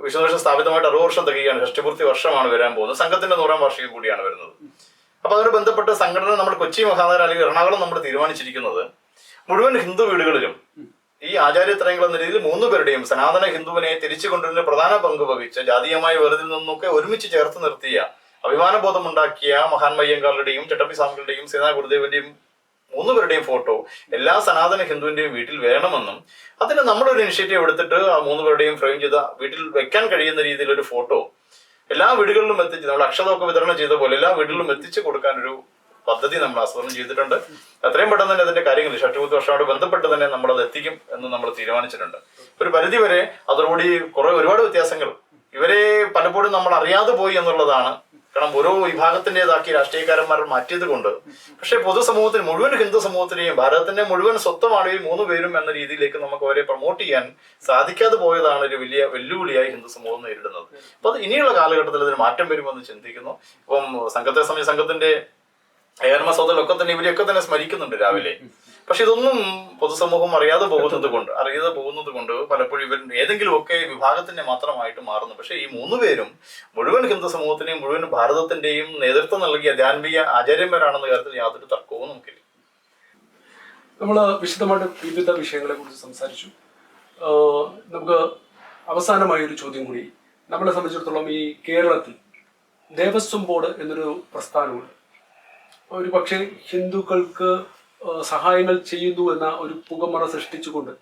S3: വിശ്വദോഷം സ്ഥാപിതമായിട്ട് 60 വർഷം തികയാണ്, ഷഷ്ടിപൂർത്തി വർഷമാണ് വരാൻ പോകുന്നത്. സംഘത്തിന്റെ 100ാം വാർഷികം കൂടിയാണ് വരുന്നത്. അപ്പൊ അതിന് ബന്ധപ്പെട്ട് സംഘടന നമ്മൾ കൊച്ചി മഹാനഗരം അല്ലെങ്കിൽ എറണാകുളം നമ്മൾ തീരുമാനിച്ചിരിക്കുന്നത് മുഴുവൻ ഹിന്ദു വീടുകളിലും ഈ ആചാര്യത്രയങ്ങൾ എന്ന രീതിയിൽ 3 പേരുടെയും സനാതന ഹിന്ദുവിനെ തിരിച്ചു കൊണ്ടുവരുന്ന പ്രധാന പങ്ക് വഹിച്ച, ജാതീയമായ വേർതിൽ നിന്നൊക്കെ ഒരുമിച്ച് ചേർത്ത് നിർത്തിയ, അഭിമാനബോധമുണ്ടാക്കിയ മഹാൻ മയ്യങ്കാളുടെയും ചട്ടമ്പി സ്വാമികളുടെയും ശ്രീനാരായണ ഗുരുദേവന്റെയും 3 പേരുടെയും ഫോട്ടോ എല്ലാ സനാതന ഹിന്ദുവിന്റെയും വീട്ടിൽ വേണമെന്നും അതിന് നമ്മളൊരു ഇനിഷ്യേറ്റീവ് എടുത്തിട്ട് ആ 3 പേരുടെയും ഫ്രെയിം ചെയ്ത വീട്ടിൽ വെക്കാൻ കഴിയുന്ന രീതിയിൽ ഒരു ഫോട്ടോ എല്ലാ വീടുകളിലും എത്തിച്ച്, നമ്മൾ അക്ഷതമൊക്കെ വിതരണം ചെയ്ത പോലെ എല്ലാ വീടുകളിലും എത്തിച്ചു കൊടുക്കാനൊരു പദ്ധതി നമ്മൾ ആസൂത്രണം ചെയ്തിട്ടുണ്ട്. എത്രയും പെട്ടെന്ന് തന്നെ അതിന്റെ കാര്യങ്ങൾ ഷഷ്ടിപൂർത്തി വർഷത്തോട് ബന്ധപ്പെട്ട് തന്നെ നമ്മൾ അത് എത്തിക്കും എന്ന് നമ്മൾ തീരുമാനിച്ചിട്ടുണ്ട്. ഒരു പരിധി വരെ അതോടുകൂടി ഒരുപാട് വ്യത്യാസങ്ങൾ ഇവരെ പലപ്പോഴും നമ്മൾ അറിയാതെ പോയി എന്നുള്ളതാണ്. കാരണം ഓരോ വിഭാഗത്തിൻ്റെതാക്കി രാഷ്ട്രീയക്കാരന്മാർ മാറ്റിയത് കൊണ്ട്. പക്ഷേ പൊതുസമൂഹത്തിന്, മുഴുവൻ ഹിന്ദു സമൂഹത്തിനെയും ഭാരതത്തിന്റെ മുഴുവൻ സ്വത്വമാണ് ഈ 3 പേരും എന്ന രീതിയിലേക്ക് നമുക്ക് അവരെ പ്രൊമോട്ട് ചെയ്യാൻ സാധിക്കാതെ പോയതാണ് ഒരു വലിയ വെല്ലുവിളിയായി ഹിന്ദു സമൂഹം നേരിടുന്നത്. അപ്പൊ അത് ഇനിയുള്ള കാലഘട്ടത്തിൽ ഇതിന് മാറ്റം വരുമെന്ന് ചിന്തിക്കുന്നു. ഇപ്പം സംഘത്തിന്റെ ഏർമസോദലൊക്കെ തന്നെ ഇവരെയൊക്കെ തന്നെ സ്മരിക്കുന്നുണ്ട് രാവിലെ. പക്ഷെ ഇതൊന്നും പൊതുസമൂഹം അറിയാതെ പോകുന്നത് കൊണ്ട് പലപ്പോഴും ഇവർ ഏതെങ്കിലുമൊക്കെ വിഭാഗത്തിന്റെ മാത്രമായിട്ട് മാറുന്നു. പക്ഷെ ഈ 3 പേരും മുഴുവൻ ഹിന്ദു സമൂഹത്തിന്റെയും മുഴുവൻ ഭാരതത്തിന്റെയും നേതൃത്വം നൽകിയ ധാർമ്മിക ആചാര്യന്മാരാണെന്ന കാര്യത്തിൽ യാതൊരു തർക്കവും നമുക്കില്ല.
S1: നമ്മൾ വിശദമായിട്ട് വിവിധ വിഷയങ്ങളെ കുറിച്ച് സംസാരിച്ചു. നമുക്ക് അവസാനമായ ഒരു ചോദ്യം കൂടി. നമ്മളെ സംബന്ധിച്ചിടത്തോളം ഈ കേരളത്തിൽ ദേവസ്വം ബോർഡ് എന്നൊരു പ്രസ്ഥാനമുണ്ട്. ഒരു പക്ഷേ ഹിന്ദുക്കൾക്ക് സഹായങ്ങൾ ചെയ്യുന്നു എന്ന ഒരു പുകമറ സൃഷ്ടിച്ചുകൊണ്ട്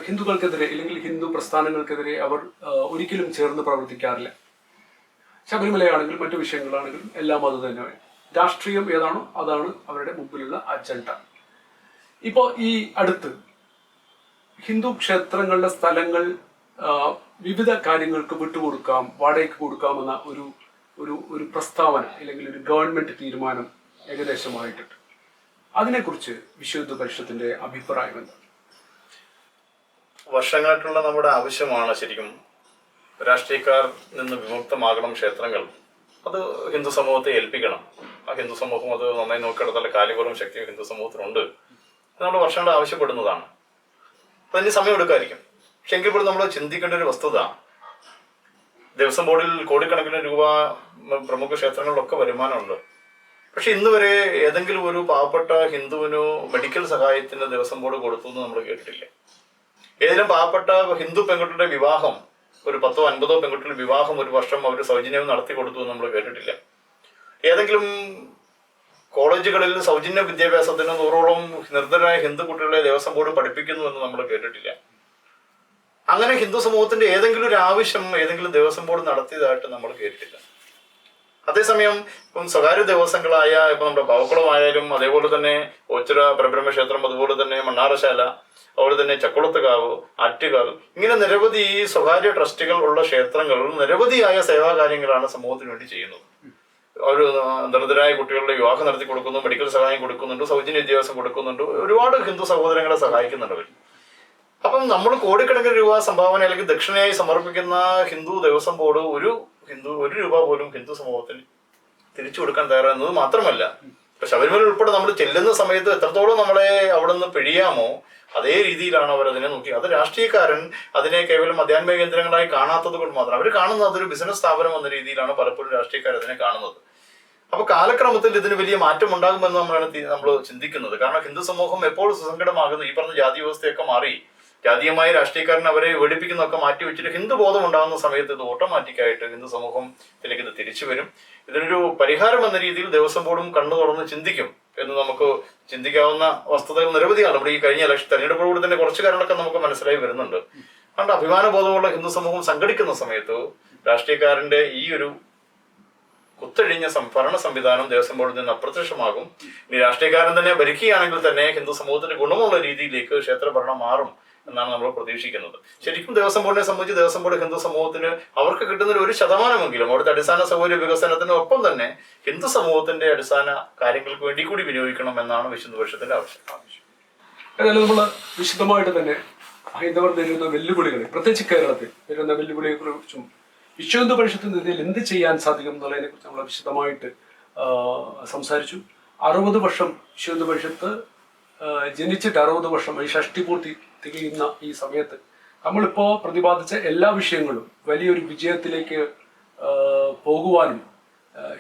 S1: ഹിന്ദുക്കൾക്കെതിരെ അല്ലെങ്കിൽ ഹിന്ദു പ്രസ്ഥാനങ്ങൾക്കെതിരെ അവർ ഒരിക്കലും ചേർന്ന് പ്രവർത്തിക്കാറില്ല. ശബരിമലയാണെങ്കിലും മറ്റു വിഷയങ്ങളാണെങ്കിലും എല്ലാം അത് തന്നെയാണ്. രാഷ്ട്രീയം ഏതാണോ അതാണ് അവരുടെ മുമ്പിലുള്ള അജണ്ട. ഇപ്പോൾ ഈ അടുത്ത് ഹിന്ദു ക്ഷേത്രങ്ങളുടെ സ്ഥലങ്ങൾ വിവിധ കാര്യങ്ങൾക്ക് വിട്ടുകൊടുക്കാം, വാടകയ്ക്ക് കൊടുക്കാമെന്ന ഒരു പ്രസ്താവന അല്ലെങ്കിൽ ഒരു ഗവൺമെന്റ് തീരുമാനം ഏകദേശമായിട്ടുണ്ട്. അതിനെക്കുറിച്ച് വിശ്വ പരിഷത്തിന്റെ അഭിപ്രായം എന്താണ്?
S3: വർഷങ്ങളായിട്ടുള്ള നമ്മുടെ ആവശ്യമാണ് ശരിക്കും രാഷ്ട്രീയക്കാർ നിന്ന് വിമുക്തമാകണം ക്ഷേത്രങ്ങൾ. അത് ഹിന്ദു സമൂഹത്തെ ഏൽപ്പിക്കണം. ആ ഹിന്ദു സമൂഹം അത് നന്നായി നോക്കിയെടുത്തുള്ള കാലിപൂർവ്വം ശക്തിയും ഹിന്ദു സമൂഹത്തിനുണ്ട്. നമ്മൾ വർഷങ്ങൾ ആവശ്യപ്പെടുന്നതാണ്. അതിന് സമയം എടുക്കായിരിക്കും. പക്ഷെ എങ്കിൽ പോലും നമ്മൾ ചിന്തിക്കേണ്ട ഒരു വസ്തുത, ദേവസ്വം ബോർഡിൽ കോടിക്കണക്കിന് രൂപ പ്രമുഖ ക്ഷേത്രങ്ങളിലൊക്കെ വരുമാനമുണ്ട്. പക്ഷെ ഇന്ന് വരെ ഏതെങ്കിലും ഒരു പാവപ്പെട്ട ഹിന്ദുവിനു മെഡിക്കൽ സഹായത്തിന് ദേവസ്വം ബോർഡ് കൊടുത്തു എന്ന് നമ്മൾ കേട്ടിട്ടില്ല. ഏതെങ്കിലും പാവപ്പെട്ട ഹിന്ദു പെൺകുട്ടിയുടെ വിവാഹം, ഒരു 10ഓ 50ഓ പെൺകുട്ടിയുടെ വിവാഹം ഒരു വർഷം അവർ സൗജന്യം നടത്തി കൊടുത്തു എന്ന് നമ്മൾ കേട്ടിട്ടില്ല. ഏതെങ്കിലും കോളേജുകളിൽ സൗജന്യ വിദ്യാഭ്യാസത്തിന് 100ഓളം നിർദ്ധരായ ഹിന്ദു കുട്ടികളെ ദേവസ്വം ബോർഡ് പഠിപ്പിക്കുന്നു എന്ന് നമ്മൾ കേട്ടിട്ടില്ല. അങ്ങനെ ഹിന്ദു സമൂഹത്തിന്റെ ഏതെങ്കിലും ഒരു ആവശ്യം ഏതെങ്കിലും ദേവസ്വം ബോർഡ് നടത്തിയതായിട്ട് നമ്മൾ കേട്ടിട്ടില്ല. അതേസമയം ഇപ്പം സ്വകാര്യ ദേവസ്വങ്ങളായ ഇപ്പം നമ്മുടെ പാവക്കുളമായാലും അതേപോലെ തന്നെ ഓച്ചിറ പരബ്രഹ്മ ക്ഷേത്രം, അതുപോലെ തന്നെ മണ്ണാറശാല, അതുപോലെ തന്നെ ചക്കുളത്തുകാവ്, ആറ്റുകാൽ, ഇങ്ങനെ നിരവധി സ്വകാര്യ ട്രസ്റ്റുകൾ ഉള്ള ക്ഷേത്രങ്ങൾ നിരവധിയായ സേവാകാര്യങ്ങളാണ് സമൂഹത്തിന് വേണ്ടി ചെയ്യുന്നത്. ഒരു ദരിദ്രരായ കുട്ടികളുടെ വിവാഹം നടത്തി കൊടുക്കുന്നു, മെഡിക്കൽ സഹായം കൊടുക്കുന്നുണ്ട്, സൗജന്യ വിദ്യാഭ്യാസം കൊടുക്കുന്നുണ്ട്, ഒരുപാട് ഹിന്ദു സഹോദരങ്ങളെ സഹായിക്കുന്നുണ്ട് അവർ. അപ്പം നമ്മൾ കോടിക്കണക്കിന് രൂപ സംഭാവന അല്ലെങ്കിൽ ദക്ഷിണയായി സമർപ്പിക്കുന്ന ഹിന്ദു ദേവസ്വം ബോർഡ് ഒരു രൂപ പോലും ഹിന്ദു സമൂഹത്തിന് തിരിച്ചു കൊടുക്കാൻ തയ്യാറാകുന്നത് മാത്രമല്ല, ഇപ്പൊ ശബരിമല ഉൾപ്പെടെ നമ്മൾ ചെല്ലുന്ന സമയത്ത് എത്രത്തോളം നമ്മളെ അവിടെ നിന്ന് പിഴിയാമോ അതേ രീതിയിലാണ് അവർ അതിനെ നോക്കി. അത് രാഷ്ട്രീയക്കാരൻ അതിനെ കേവലം ആധ്യാത്മിക കേന്ദ്രങ്ങളായി കാണാത്തത് കൊണ്ട് മാത്രം അവർ കാണുന്നത് അതൊരു ബിസിനസ് സ്ഥാപനം എന്ന രീതിയിലാണ് പലപ്പോഴും രാഷ്ട്രീയക്കാർ അതിനെ കാണുന്നത്. അപ്പൊ കാലക്രമത്തിൽ ഇതിന് വലിയ മാറ്റം ഉണ്ടാകുമെന്ന് നമ്മൾ ചിന്തിക്കുന്നത്. കാരണം ഹിന്ദു സമൂഹം എപ്പോൾ സുസങ്കടമാകുന്നു, ഈ പറഞ്ഞ ജാതി വ്യവസ്ഥയൊക്കെ മാറി ജാതീയമായ രാഷ്ട്രീയക്കാരൻ അവരെ വെടിപ്പിക്കുന്നതൊക്കെ മാറ്റി വെച്ചിട്ട് ഹിന്ദു ബോധം ഉണ്ടാകുന്ന സമയത്ത് ഇത് ഓട്ടോമാറ്റിക്കായിട്ട് ഹിന്ദു സമൂഹത്തിലേക്ക് ഇത് തിരിച്ചു വരും. ഇതിനൊരു പരിഹാരം എന്ന രീതിയിൽ ദേവസ്വം ബോർഡും കണ്ണു തുറന്ന് ചിന്തിക്കും എന്ന് നമുക്ക് ചിന്തിക്കാവുന്ന വസ്തുതകൾ നിരവധിയാണ്. നമ്മുടെ ഈ കഴിഞ്ഞ തെരഞ്ഞെടുപ്പോടുകൂടി തന്നെ കുറച്ച് കാര്യങ്ങളൊക്കെ നമുക്ക് മനസ്സിലായി വരുന്നുണ്ട്. അതുകൊണ്ട് അഭിമാനബോധമുള്ള ഹിന്ദു സമൂഹം സംഘടിക്കുന്ന സമയത്ത് രാഷ്ട്രീയക്കാരന്റെ ഈ ഒരു കുത്തഴിഞ്ഞ ഭരണ സംവിധാനം ദേവസ്വം ബോർഡിൽ നിന്ന് അപ്രത്യക്ഷമാകും. ഇനി രാഷ്ട്രീയക്കാരൻ തന്നെ ഭരിക്കുകയാണെങ്കിൽ തന്നെ ഹിന്ദു സമൂഹത്തിന് ഗുണമുള്ള രീതിയിലേക്ക് ക്ഷേത്രഭരണം മാറും എന്നാണ് നമ്മൾ പ്രതീക്ഷിക്കുന്നത്. ശരിക്കും ദേവസ്വം ബോർഡിനെ സംബന്ധിച്ച് ദേവസ്വം ബോർഡ് ഹിന്ദു സമൂഹത്തിന് അവർക്ക് കിട്ടുന്ന ഒരു ശതമാനമെങ്കിലും അവിടുത്തെ അടിസ്ഥാന സൗകര്യ വികസനത്തിനൊപ്പം തന്നെ ഹിന്ദു സമൂഹത്തിന്റെ അടിസ്ഥാന കാര്യങ്ങൾക്ക് വേണ്ടി കൂടി വിനിയോഗിക്കണം എന്നാണ് വിശുദ്ധ പരിഷത്തിന്റെ ആവശ്യം.
S1: ഏതായാലും നമ്മൾ വിശദമായിട്ട് തന്നെ ഹൈന്ദവർ നേരിടുന്ന വെല്ലുവിളികളെ, പ്രത്യേകിച്ച് കേരളത്തിൽ നേരിടുന്ന വെല്ലുവിളിയെ കുറിച്ചും വിശ്വ ഹിന്ദു പരിഷത്തിന്റെ ഇതിൽ എന്ത് ചെയ്യാൻ സാധിക്കും എന്നുള്ളതിനെ കുറിച്ച് നമ്മൾ വിശദമായിട്ട് സംസാരിച്ചു. 60 വർഷം വിശ്വ ഹിന്ദു പരിഷത്ത് ജനിച്ചിട്ട് 60 വർഷം ഈ ഷഷ്ടിപൂർത്തി തികയുന്ന ഈ സമയത്ത് നമ്മളിപ്പോ പ്രതിപാദിച്ച എല്ലാ വിഷയങ്ങളും വലിയൊരു വിജയത്തിലേക്ക് പോകുവാനും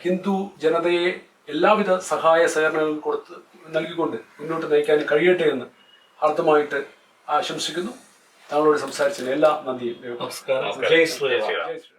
S1: ഹിന്ദു ജനതയെ എല്ലാവിധ സഹായ സഹകരണങ്ങളും നൽകിക്കൊണ്ട് മുന്നോട്ട് നയിക്കാൻ കഴിയട്ടെ എന്ന് ഹാർദമായിട്ട് ആശംസിക്കുന്നു. താങ്കളോട് സംസാരിച്ചതിന് എല്ലാ നന്ദിയും.
S2: നമസ്കാരം. ജയ് ശ്രീറാം.
S1: ജയ് ശ്രീ